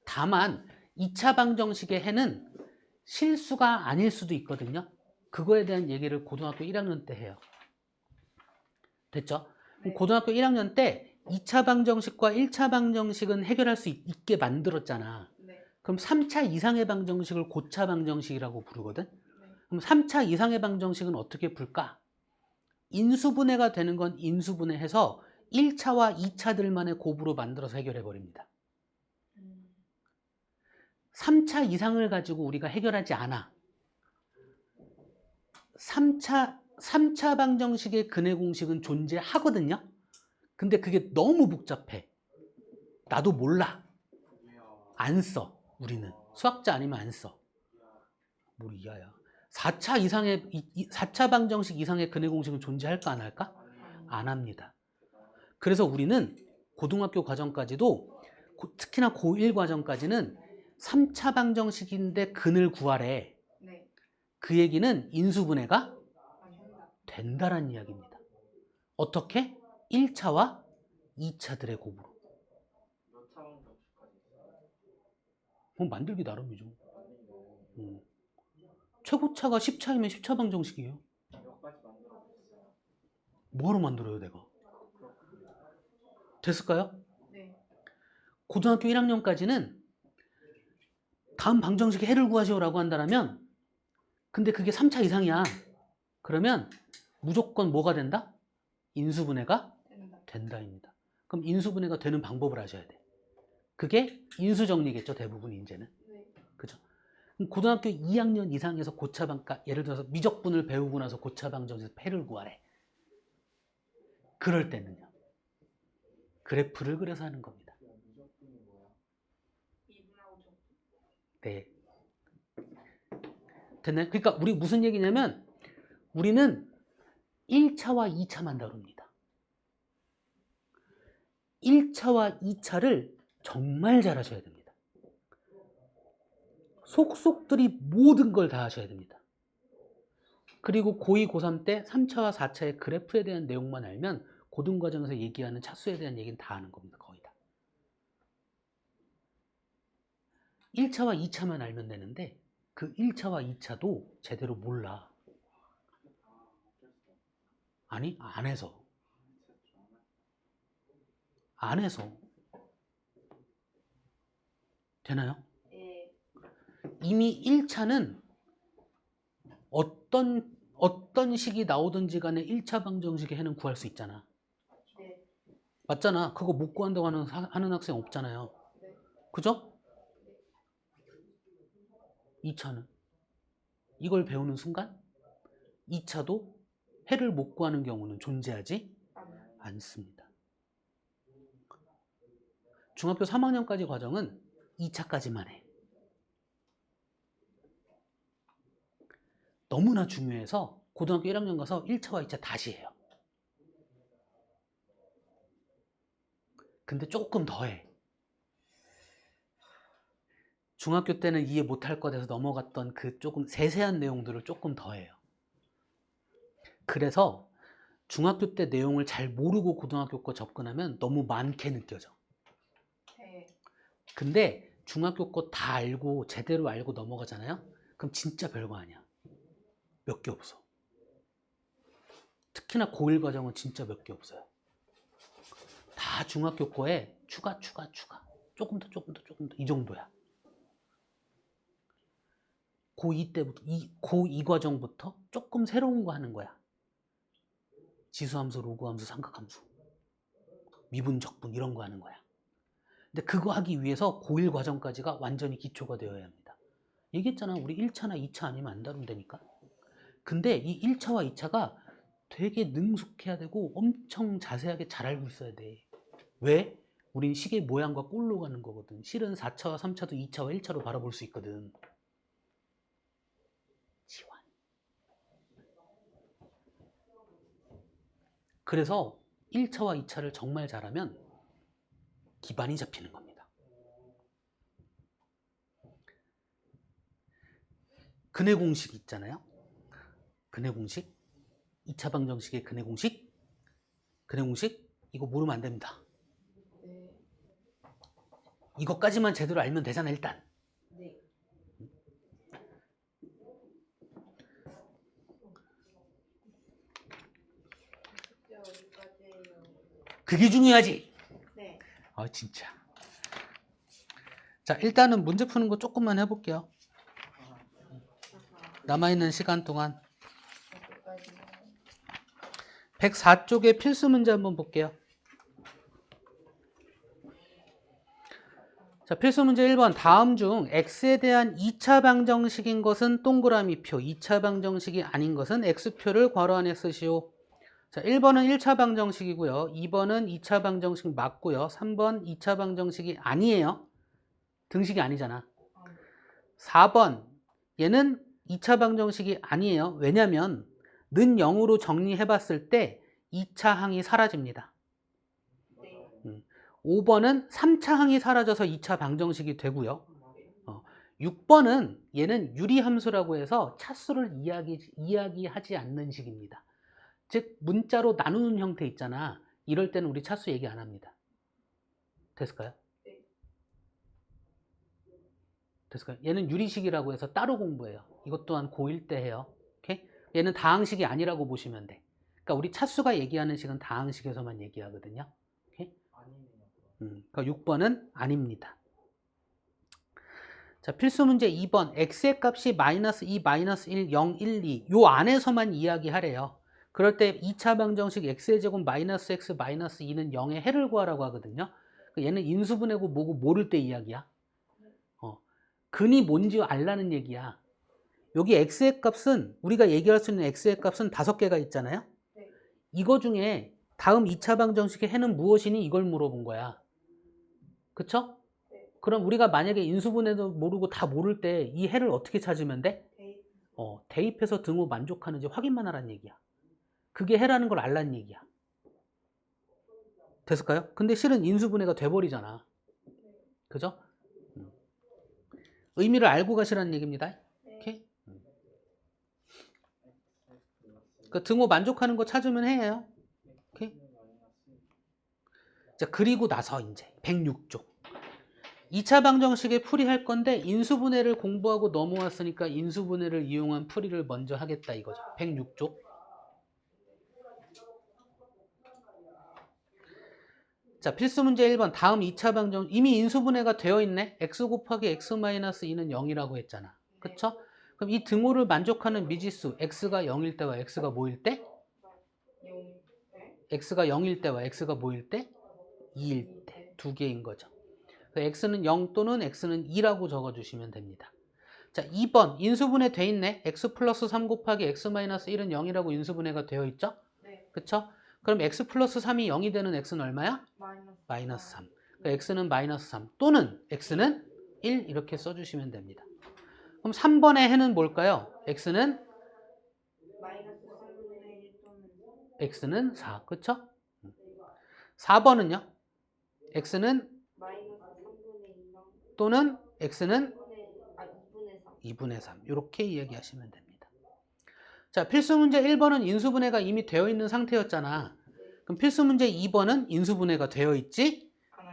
다만 2차 방정식의 해는 실수가 아닐 수도 있거든요. 그거에 대한 얘기를 고등학교 1학년 때 해요. 됐죠? 네. 고등학교 1학년 때 2차 방정식과 1차 방정식은 해결할 수 있게 만들었잖아. 네. 그럼 3차 이상의 방정식을 고차 방정식이라고 부르거든. 네. 그럼 3차 이상의 방정식은 어떻게 풀까? 인수분해가 되는 건 인수분해해서 1차와 2차들만의 곱으로 만들어서 해결해 버립니다. 3차 이상을 가지고 우리가 해결하지 않아. 3차 방정식의 근해 공식은 존재하거든요. 근데 그게 너무 복잡해. 나도 몰라. 안 써. 우리는 수학자 아니면 안 써. 뭘 이하야. 4차 이상의 4차 방정식 이상의 근해 공식은 존재할까 안 할까? 안 합니다. 그래서 우리는 고등학교 과정까지도 특히나 고1 과정까지는 3차 방정식인데 근을 구하래. 네. 그 얘기는 인수분해가 아닙니다. 된다라는 이야기입니다. 어떻게? 1차와 2차들의 곱으로. 몇 차원 정수까지 있어요? 그럼 만들기 나름이죠. 최고차가 10차이면 10차 방정식이에요. 몇 가지 만들어 보셨어요? 뭐로 만들어요, 내가? 됐을까요? 네. 고등학교 1학년까지는 다음 방정식의 해를 구하시오라고 한다면 근데 그게 3차 이상이야. 그러면 무조건 뭐가 된다? 인수분해가 된다. 된다입니다. 그럼 인수분해가 되는 방법을 아셔야 돼. 그게 인수정리겠죠, 대부분 이제는. 네. 그죠? 그럼 고등학교 2학년 이상에서 고차방가, 예를 들어서 미적분을 배우고 나서 고차방정식에서 패를 구하래. 그럴 때는요. 그래프를 그려서 하는 겁니다. 미적분이 뭐야? 2분하고 좀. 네. 됐나요? 그러니까 우리 무슨 얘기냐면 우리는 1차와 2차만 다룹니다. 1차와 2차를 정말 잘 하셔야 됩니다. 속속들이 모든 걸 다 하셔야 됩니다. 그리고 고2, 고3 때 3차와 4차의 그래프에 대한 내용만 알면 고등과정에서 얘기하는 차수에 대한 얘기는 다 하는 겁니다. 거의 다. 1차와 2차만 알면 되는데 그 1차와 2차도 제대로 몰라. 아니, 안 해서. 안 해서. 되나요? 네. 이미 1차는 어떤 식이 나오든지 간에 1차 방정식의 해는 구할 수 있잖아. 네. 맞잖아. 그거 못 구한다고 하는 학생 없잖아요. 네. 그죠? 2차는 이걸 배우는 순간 2차도 해를 못 구하는 경우는 존재하지 않습니다. 중학교 3학년까지 과정은 2차까지만 해. 너무나 중요해서 고등학교 1학년 가서 1차와 2차 다시 해요. 근데 조금 더 해. 중학교 때는 이해 못할 것 같아서 넘어갔던 그 조금 세세한 내용들을 조금 더 해요. 그래서 중학교 때 내용을 잘 모르고 고등학교 거 접근하면 너무 많게 느껴져. 네. 근데 중학교 거 다 알고 제대로 알고 넘어가잖아요. 그럼 진짜 별거 아니야. 몇 개 없어. 특히나 고1 과정은 진짜 몇 개 없어요. 다 중학교 거에 추가. 조금 더 이 정도야. 고2 때부터 고2 과정부터 조금 새로운 거 하는 거야. 지수함수, 로그함수, 삼각함수, 미분, 적분 이런 거 하는 거야. 근데 그거 하기 위해서 고1 과정까지가 완전히 기초가 되어야 합니다. 얘기했잖아. 우리 1차나 2차 아니면 안 다룬다니까. 근데 이 1차와 2차가 되게 능숙해야 되고 엄청 자세하게 잘 알고 있어야 돼. 왜? 우린 시계 모양과 꼴로 가는 거거든. 실은 4차와 3차도 2차와 1차로 바라볼 수 있거든. 지환. 그래서 1차와 2차를 정말 잘하면 기반이 잡히는 겁니다. 근해 공식 있잖아요. 근해 공식. 2차 방정식의 근해 공식. 근해 공식 이거 모르면 안 됩니다. 네. 이것까지만 제대로 알면 되잖아 일단. 네. 어디까지예요? 그게 중요하지. 네. 아 진짜. 자 일단은 문제 푸는 거 조금만 해볼게요. 남아있는 시간 동안. 어디까지요? 104쪽의 필수 문제 한번 볼게요. 자, 필수 문제 1번. 다음 중 x에 대한 2차 방정식인 것은 동그라미표, 2차 방정식이 아닌 것은 x표를 괄호 안에 쓰시오. 자, 1번은 1차 방정식이고요. 2번은 2차 방정식 맞고요. 3번 2차 방정식이 아니에요. 등식이 아니잖아. 아, 4번 얘는 2차 방정식이 아니에요. 왜냐면 는 0으로 정리해봤을 때 2차 항이 사라집니다. 네. 5번은 3차 항이 사라져서 2차 방정식이 되고요. 6번은 얘는 유리함수라고 해서 차수를 이야기하지 않는 식입니다. 즉 문자로 나누는 형태 있잖아. 이럴 때는 우리 차수 얘기 안 합니다. 됐을까요? 네. 됐을까요? 얘는 유리식이라고 해서 따로 공부해요. 이것 또한 고1 때 해요. 오케이? 얘는 다항식이 아니라고 보시면 돼. 그러니까 우리 차수가 얘기하는 식은 다항식에서만 얘기하거든요. 오케이? 아니네요. 그러니까 6번은 아닙니다. 자, 필수 문제 2번. x의 값이 마이너스 2, 마이너스 1, 0, 1, 2. 요 안에서만 이야기하래요. 그럴 때 2차 방정식 x의 제곱 마이너스 x 마이너스 2는 0의 해를 구하라고 하거든요. 얘는 인수분해고 뭐고 모를 때 이야기야. 근이 뭔지 알라는 얘기야. 여기 x의 값은 우리가 얘기할 수 있는 x의 값은 5개가 있잖아요. 네. 이거 중에 다음 2차 방정식의 해는 무엇이니 이걸 물어본 거야. 그쵸? 네. 그럼 우리가 만약에 인수분해도 모르고 다 모를 때 이 해를 어떻게 찾으면 돼? 네. 대입해서 등호 만족하는지 확인만 하라는 얘기야. 그게 해라는 걸 알라는 얘기야. 됐을까요? 근데 실은 인수분해가 돼버리잖아. 그죠? 의미를 알고 가시라는 얘기입니다. 오케이? 그 등호 만족하는 거 찾으면 해요. 오케이? 자, 그리고 나서 이제 106쪽. 2차 방정식에 풀이할 건데 인수분해를 공부하고 넘어왔으니까 인수분해를 이용한 풀이를 먼저 하겠다 이거죠. 106쪽. 자, 필수 문제 1번. 다음 2차 방정 이미 인수분해가 되어 있네. x 곱하기 x-2는 0이라고 했잖아. 그쵸? 그럼 이 등호를 만족하는 미지수 x가 0일 때와 x가 뭐일 때? 0. 네. x가 0일 때와 x가 뭐일 때? 2일 때. 두 개인 거죠. x는 0 또는 x는 2라고 적어주시면 됩니다. 자, 2번 인수분해 돼 있네. x 플러스 3 곱하기 x-1은 0이라고 인수분해가 되어 있죠? 네. 그쵸? 그럼 x 플러스 3이 0이 되는 x는 얼마야? 마이너스 3. 그러니까 x는 마이너스 3 또는 x는 1 이렇게 써주시면 됩니다. 그럼 3번의 해는 뭘까요? x는 마이너스 3분의 1 또는 x는 4. 그쵸? 4번은요? x는 마이너스 3분의 2랑 또는 x는 2분의 3. 2분의 3 이렇게 이야기하시면 됩니다. 자, 필수 문제 1번은 인수분해가 이미 되어 있는 상태였잖아. 그럼 필수 문제 2번은 인수분해가 되어 있지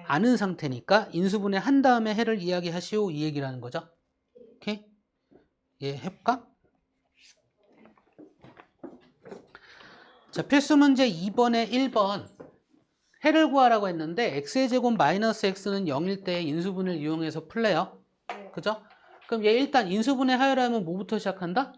않은 상태니까 인수분해 한 다음에 해를 이야기하시오 이 얘기라는 거죠. 오케이? 예, 해볼까? 자, 필수 문제 2번에 1번 해를 구하라고 했는데 x의 제곱 마이너스 x는 0일 때 인수분해를 이용해서 풀래요. 네. 그죠? 그럼 얘 일단 인수분해 하려면 뭐부터 시작한다?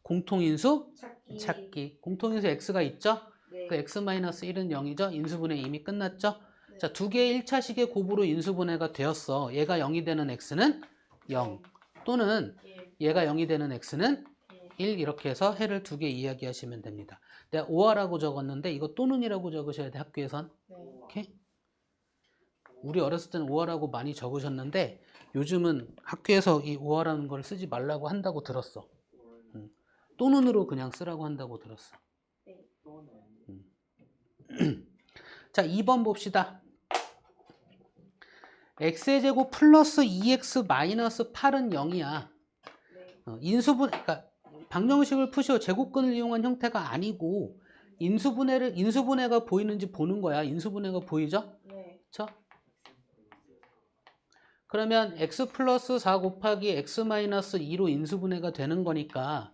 공통인수 찾기. 공통인수 x가 있죠? 네. 그 x-1은 0이죠? 인수분해 이미 끝났죠? 네. 자, 두 개의 1차식의 곱으로 인수분해가 되었어. 얘가 0이 되는 x는 0 또는 1. 얘가 0이 되는 x는 1. 1 이렇게 해서 해를 두 개 이야기하시면 됩니다. 내가 5화라고 적었는데 이거 또는이라고 적으셔야 돼 학교에선. 네. 오케이? 우리 어렸을 때는 5화라고 많이 적으셨는데 요즘은 학교에서 이 5화라는 걸 쓰지 말라고 한다고 들었어. 또는으로 그냥 쓰라고 한다고 들었어. 네. 자, 2번 봅시다. x의 제곱 플러스 2x 마이너스 8은 0이야. 네. 그러니까 방정식을 푸시오. 제곱근을 이용한 형태가 아니고 인수분해가 보이는지 보는 거야. 인수분해가 보이죠? 네. 그렇죠? 그러면 x 플러스 4 곱하기 x 마이너스 2로 인수분해가 되는 거니까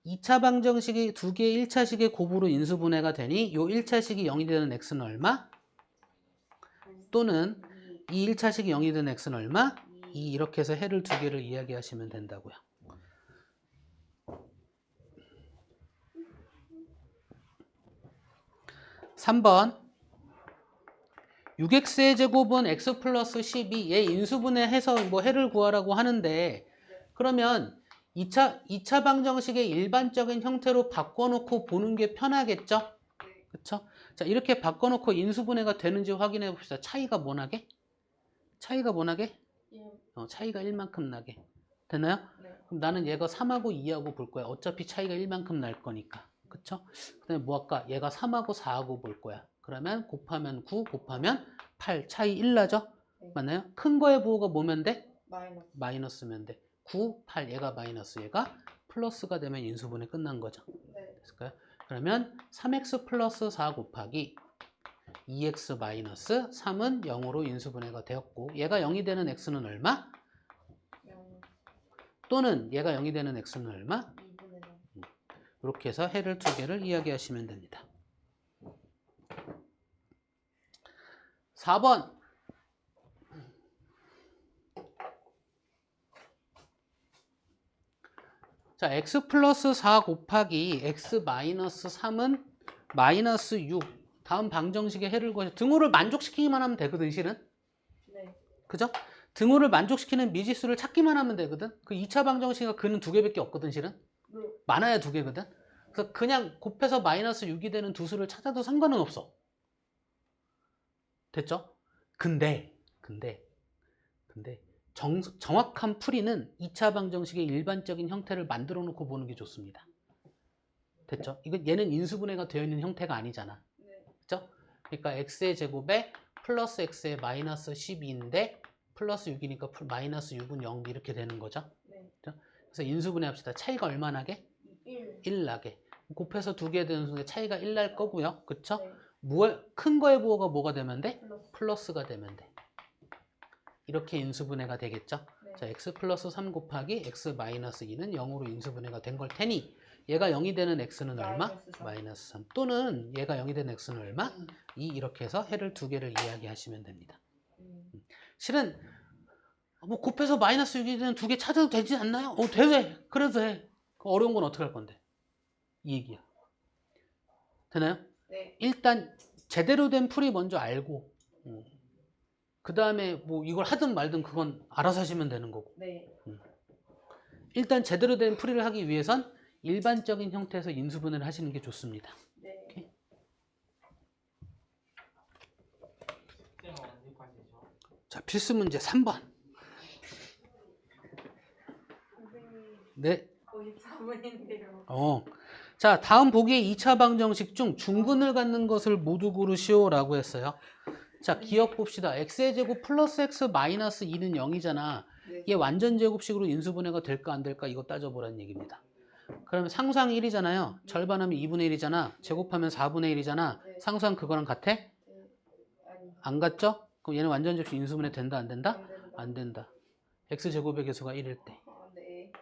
네. 2차 방정식이 두 개의 1차식의 곱으로 인수분해가 되니 요 1차식이 0이 되는 x는 얼마? 또는 이 1차식이 0이 되는 x는 얼마? 2 이렇게 해서 해를 두 개를 이야기하시면 된다고요. (3번) 6x의 제곱은 x 플러스 12 얘 인수분해 해서 뭐 해를 구하라고 하는데 그러면 2차 방정식의 일반적인 형태로 바꿔놓고 보는 게 편하겠죠? 그쵸? 자, 이렇게 바꿔놓고 인수분해가 되는지 확인해 봅시다. 차이가 뭐나게? 차이가 뭐나게? 차이가 1만큼 나게. 되나요? 네. 그럼 나는 얘가 3하고 2하고 볼 거야. 어차피 차이가 1만큼 날 거니까. 그쵸? 그 다음에 뭐 할까? 얘가 3하고 4하고 볼 거야. 그러면 곱하면 9, 곱하면 8. 차이 1 나죠? 네. 맞나요? 큰 거의 부호가 뭐면 돼? 마이너스. 마이너스면 돼. 9, 8. 얘가 마이너스, 얘가 플러스가 되면 인수분해 끝난 거죠. 네. 됐을까요? 그러면 3x 플러스 4 곱하기 2x 마이너스 3은 0으로 인수분해가 되었고, 얘가 0이 되는 x는 얼마? 또는 얘가 0이 되는 x는 얼마? 2분의 3. 이렇게 해서 해를 두 개를 이야기하시면 됩니다. 4번. 자, x 플러스 4 곱하기 x 마이너스 3은 마이너스 6. 다음 방정식의 해를 구하셔. 등호를 만족시키기만 하면 되거든, 실은. 네. 그죠? 등호를 만족시키는 미지수를 찾기만 하면 되거든. 그 2차 방정식은 그는 두 개밖에 없거든, 실은. 네. 많아야 두 개거든. 그래서 그냥 곱해서 마이너스 6이 되는 두 수를 찾아도 상관은 없어. 됐죠? 근데 정확한 풀이는 2차 방정식의 일반적인 형태를 만들어 놓고 보는 게 좋습니다. 됐죠? 이건 얘는 인수분해가 되어 있는 형태가 아니잖아. 네. 그죠? 그러니까 x의 제곱에 플러스 x의 마이너스 12인데 플러스 6이니까 마이너스 6은 0 이렇게 되는 거죠. 네. 그죠? 그래서 인수분해 합시다. 차이가 얼마 나게? 1 나게. 곱해서 두 개 되는 순간 차이가 1 날 거고요. 그쵸? 네. 큰 거의 부호가 뭐가 되면 돼? 플러스. 플러스가 되면 돼. 이렇게 인수분해가 되겠죠? 네. 자, x 플러스 3 곱하기 x 마이너스 2는 0으로 인수분해가 된 걸 테니 얘가 0이 되는 x는 얼마? 마이너스 3. 마이너스 3. 또는 얘가 0이 되는 x는 얼마? 2. 이렇게 해서 해를 두 개를 이야기하시면 됩니다. 실은 뭐 곱해서 마이너스 6이 되는 두 개 찾아도 되지 않나요? 돼. 그래도 돼. 어려운 건 어떻게 할 건데? 이 얘기야. 되나요? 네. 일단 제대로 된 풀이 먼저 알고 그 다음에 뭐 이걸 하든 말든 그건 알아서 하시면 되는 거고. 네. 일단 제대로 된 풀이를 하기 위해선 일반적인 형태에서 인수분해를 하시는 게 좋습니다. 네. 오케이? 숙제는 언제까지죠? 자, 필수 문제 3번. 선생님 네. 거의 4분인데요. 자, 다음 보기의 2차 방정식 중 중근을 갖는 것을 모두 고르시오 라고 했어요. 자, 기억 봅시다. x의 제곱 플러스 x 마이너스 2는 0이잖아. 네. 얘 완전 제곱식으로 인수분해가 될까 안 될까 이거 따져보라는 얘기입니다. 그러면 상수항 1이잖아요. 절반하면 2분의 1이잖아. 제곱하면 4분의 1이잖아. 네. 상수항 그거랑 같아? 네. 아니. 안 같죠? 그럼 얘는 완전 제곱식 인수분해 된다 안 된다? 안 된다. 안 된다. x제곱의 개수가 1일 때. 네.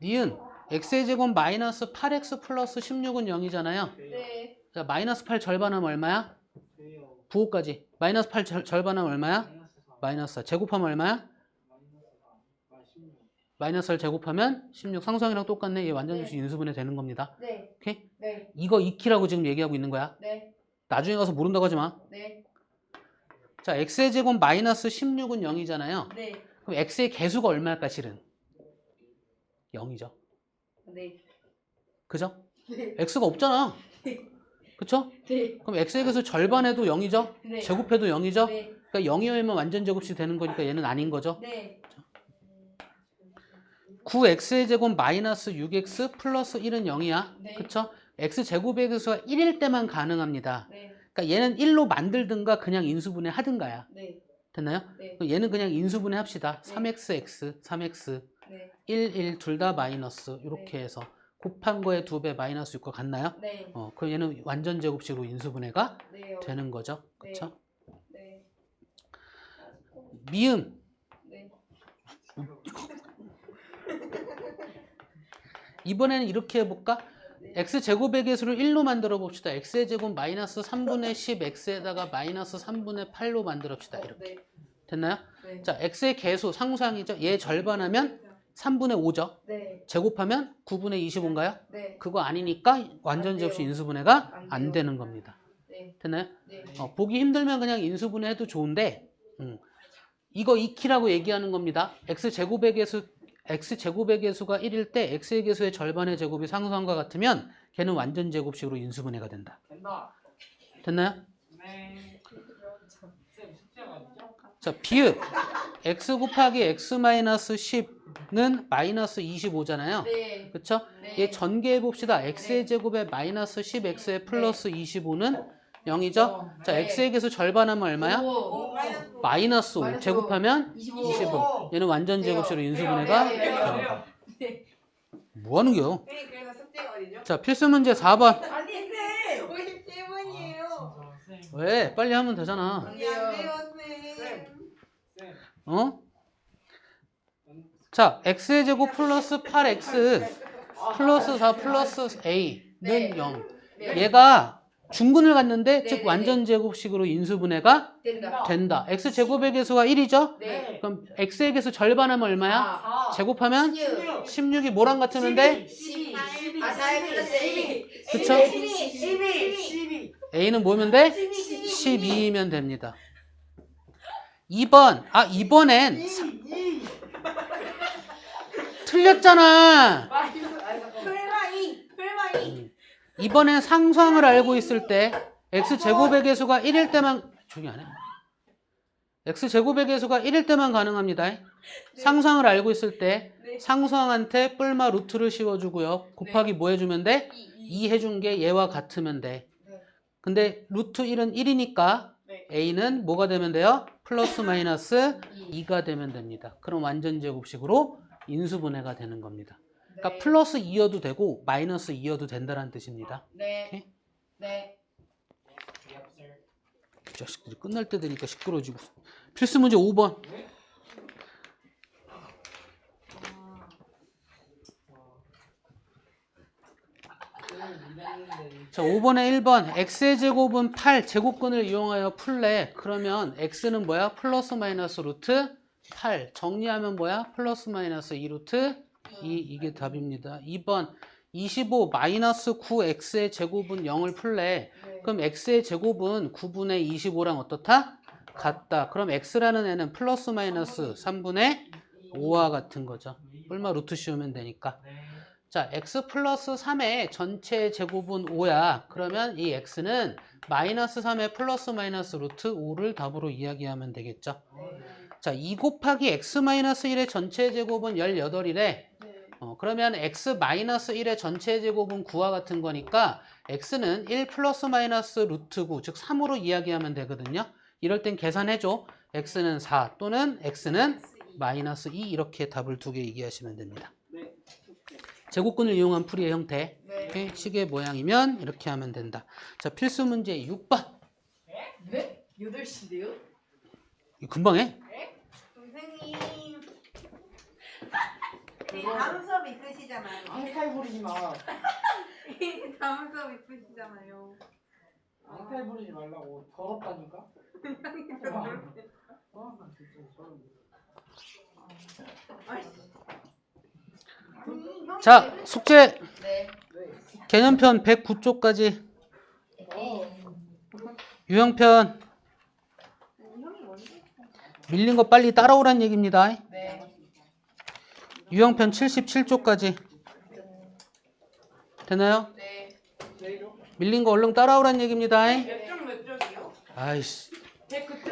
니은 x의 제곱 마이너스 8x 플러스 16은 0이잖아요. 네. 자, 마이너스 8 절반하면 얼마야? 돼요. 부호까지. 마이너스 8 절반하면 얼마야? 마이너스 4. 마이너스 4. 제곱하면 얼마야? 마이너스 4. 16. 마이너스 4를 제곱하면 16. 상수항이랑 똑같네. 얘 완전 네. 제곱식 인수분해 되는 겁니다. 네. 오케이? 네. 이거 익히라고 지금 얘기하고 있는 거야. 네. 나중에 가서 모른다고 하지 마. 네. 자, x의 제곱 마이너스 16은 0이잖아요. 네. 그럼 x의 개수가 얼마일까 실은? 0이죠. 네. 그죠? 네. x가 없잖아. 그쵸? 네. 그럼 x의 개수 절반해도 0이죠? 네. 제곱해도 0이죠? 네. 그러니까 0이면 완전 제곱식 되는 거니까 얘는 아닌 거죠. 네. 9x의 제곱 마이너스 6x 플러스 1은 0이야. 네. 그쵸? x제곱의 개수가 1일 때만 가능합니다. 네. 그러니까 얘는 1로 만들든가 그냥 인수분해 하든가야. 네. 됐나요? 네. 그럼 얘는 그냥 인수분해 합시다. 네. 3xx, 3x, 네. 1, 1 둘 다 마이너스 이렇게 네. 해서 곱한 거에 2배 마이너스 6과 같나요? 네. 그럼 얘는 완전 제곱식으로 인수분해가 네요. 되는 거죠. 네. 그쵸? 네. 미음. 네. 이번에는 이렇게 해볼까? x제곱의 개수를 1로 만들어 봅시다. x의 제곱 마이너스 3분의 10 x에다가 마이너스 3분의 8로 만들어 봅시다. 이렇게. 네. 됐나요? 네. 자, x의 개수 상수항이죠. 얘 절반하면 3분의 5죠. 네. 제곱하면 9분의 25인가요? 네. 그거 아니니까 완전 안 돼요. 제곱식 인수분해가 안 안 돼요. 되는 겁니다. 네. 됐나요? 네. 보기 힘들면 그냥 인수분해 해도 좋은데 이거 익히라고 얘기하는 겁니다. x제곱의 개수가 1일 때 x의 개수의 절반의 제곱이 상수항과 같으면 걔는 완전 제곱식으로 인수분해가 된다. 된다. 됐나요? 네. 쌤 숙제 맞죠? 자, 비읍 x 곱하기 x 마이너스 10는 마이너스 25잖아요. 네. 그쵸? 네. 얘 전개해 봅시다. x의 제곱에 마이너스 10x의 플러스 25는 0이죠? 자, 네. x의 개수 절반하면 얼마야? 오. 마이너스 5. 마이너스 제곱하면 25. 얘는 완전 제곱식으로 인수분해가 네. 들어간다. 뭐 하는 거요? 그래서 숙제가 어디죠? 자, 필수 문제 4번. 아니 쌤! 57분이에요. 쌤. 왜? 빨리 하면 되잖아. 아니 안 돼요 쌤. 쌤. 어? 자, x의 제곱 플러스 8x 플러스 4 플러스 a는 네. 0. 네. 얘가 중근을 갖는데 네, 즉 네, 완전 제곱식으로 인수분해가 된다. 된다. x 제곱의 개수가 1이죠? 네. 그럼 x의 개수 절반하면 얼마야? 4. 제곱하면 16. 16이 뭐랑 같으는데 12. 아, 4 플러스 1. 그쵸? 12. a는 뭐면 돼? 12이면 됩니다. 2번. 아, 이번엔 틀렸잖아. 풀마이. 이번엔 상수항을 알고 있을 때 x제곱의 개수가 1일 때만 조용히 안 해. x제곱의 개수가 1일 때만 가능합니다. 상수항을 알고 있을 때 상수항한테 뿔마 루트를 씌워주고요. 곱하기 뭐 해주면 돼? 2 해준 게 얘와 같으면 돼. 네. 근데 루트 1은 1이니까 네. a는 뭐가 되면 돼요? 플러스 마이너스 2가 되면 됩니다. 그럼 완전 제곱식으로 인수분해가 되는 겁니다. 그러니까 플러스 2여도 되고 마이너스 2여도 된다는 뜻입니다. 네. 오케이? 네. 이 자식들이 끝날 때 되니까 시끄러워지고. 필수 문제 5번. 자, 5번에 1번 x의 제곱은 8 제곱근을 이용하여 풀래. 그러면 x는 뭐야? 플러스 마이너스 루트 8. 정리하면 뭐야? 플러스 마이너스 2 루트 2. 이게 답입니다. 2번 25 마이너스 9x의 제곱은 0을 풀래. 네. 그럼 x의 제곱은 9분의 25랑 어떻다? 같다. 그럼 x라는 애는 플러스 마이너스 3분의 5와 같은 거죠. 얼마 루트 씌우면 되니까. 자, x 플러스 3의 전체 제곱은 5야. 그러면 이 x는 마이너스 3의 플러스 마이너스 루트 5를 답으로 이야기하면 되겠죠. 자, 2 곱하기 x 마이너스 1의 전체 제곱은 18이래. 그러면 x 마이너스 1의 전체 제곱은 9와 같은 거니까 x는 1 플러스 마이너스 루트 9, 즉 3으로 이야기하면 되거든요. 이럴 땐 계산해줘. x는 4 또는 x는 마이너스 2 이렇게 답을 두 개 얘기하시면 됩니다. 제곱근을 이용한 풀이의 형태. 네. 이렇게 시계 모양이면 이렇게 하면 된다. 자, 필수 문제 6번. 네? 8시인데요? 이거 금방 해. 선생님. 다음 수업 있으시잖아요. 앙탈 부리지 마. 다음 수업 있으시잖아요. 앙탈 부리지 말라고. 더럽다니까. 나 진짜 소름. 자, 숙제 네. 개념편 109쪽까지 유형편 밀린 거 빨리 따라오란 얘기입니다. 네. 유형편 77쪽까지 되나요? 네. 내일요? 밀린 거 얼른 따라오란 얘기입니다. 몇 쪽이요? 아이씨. 109쪽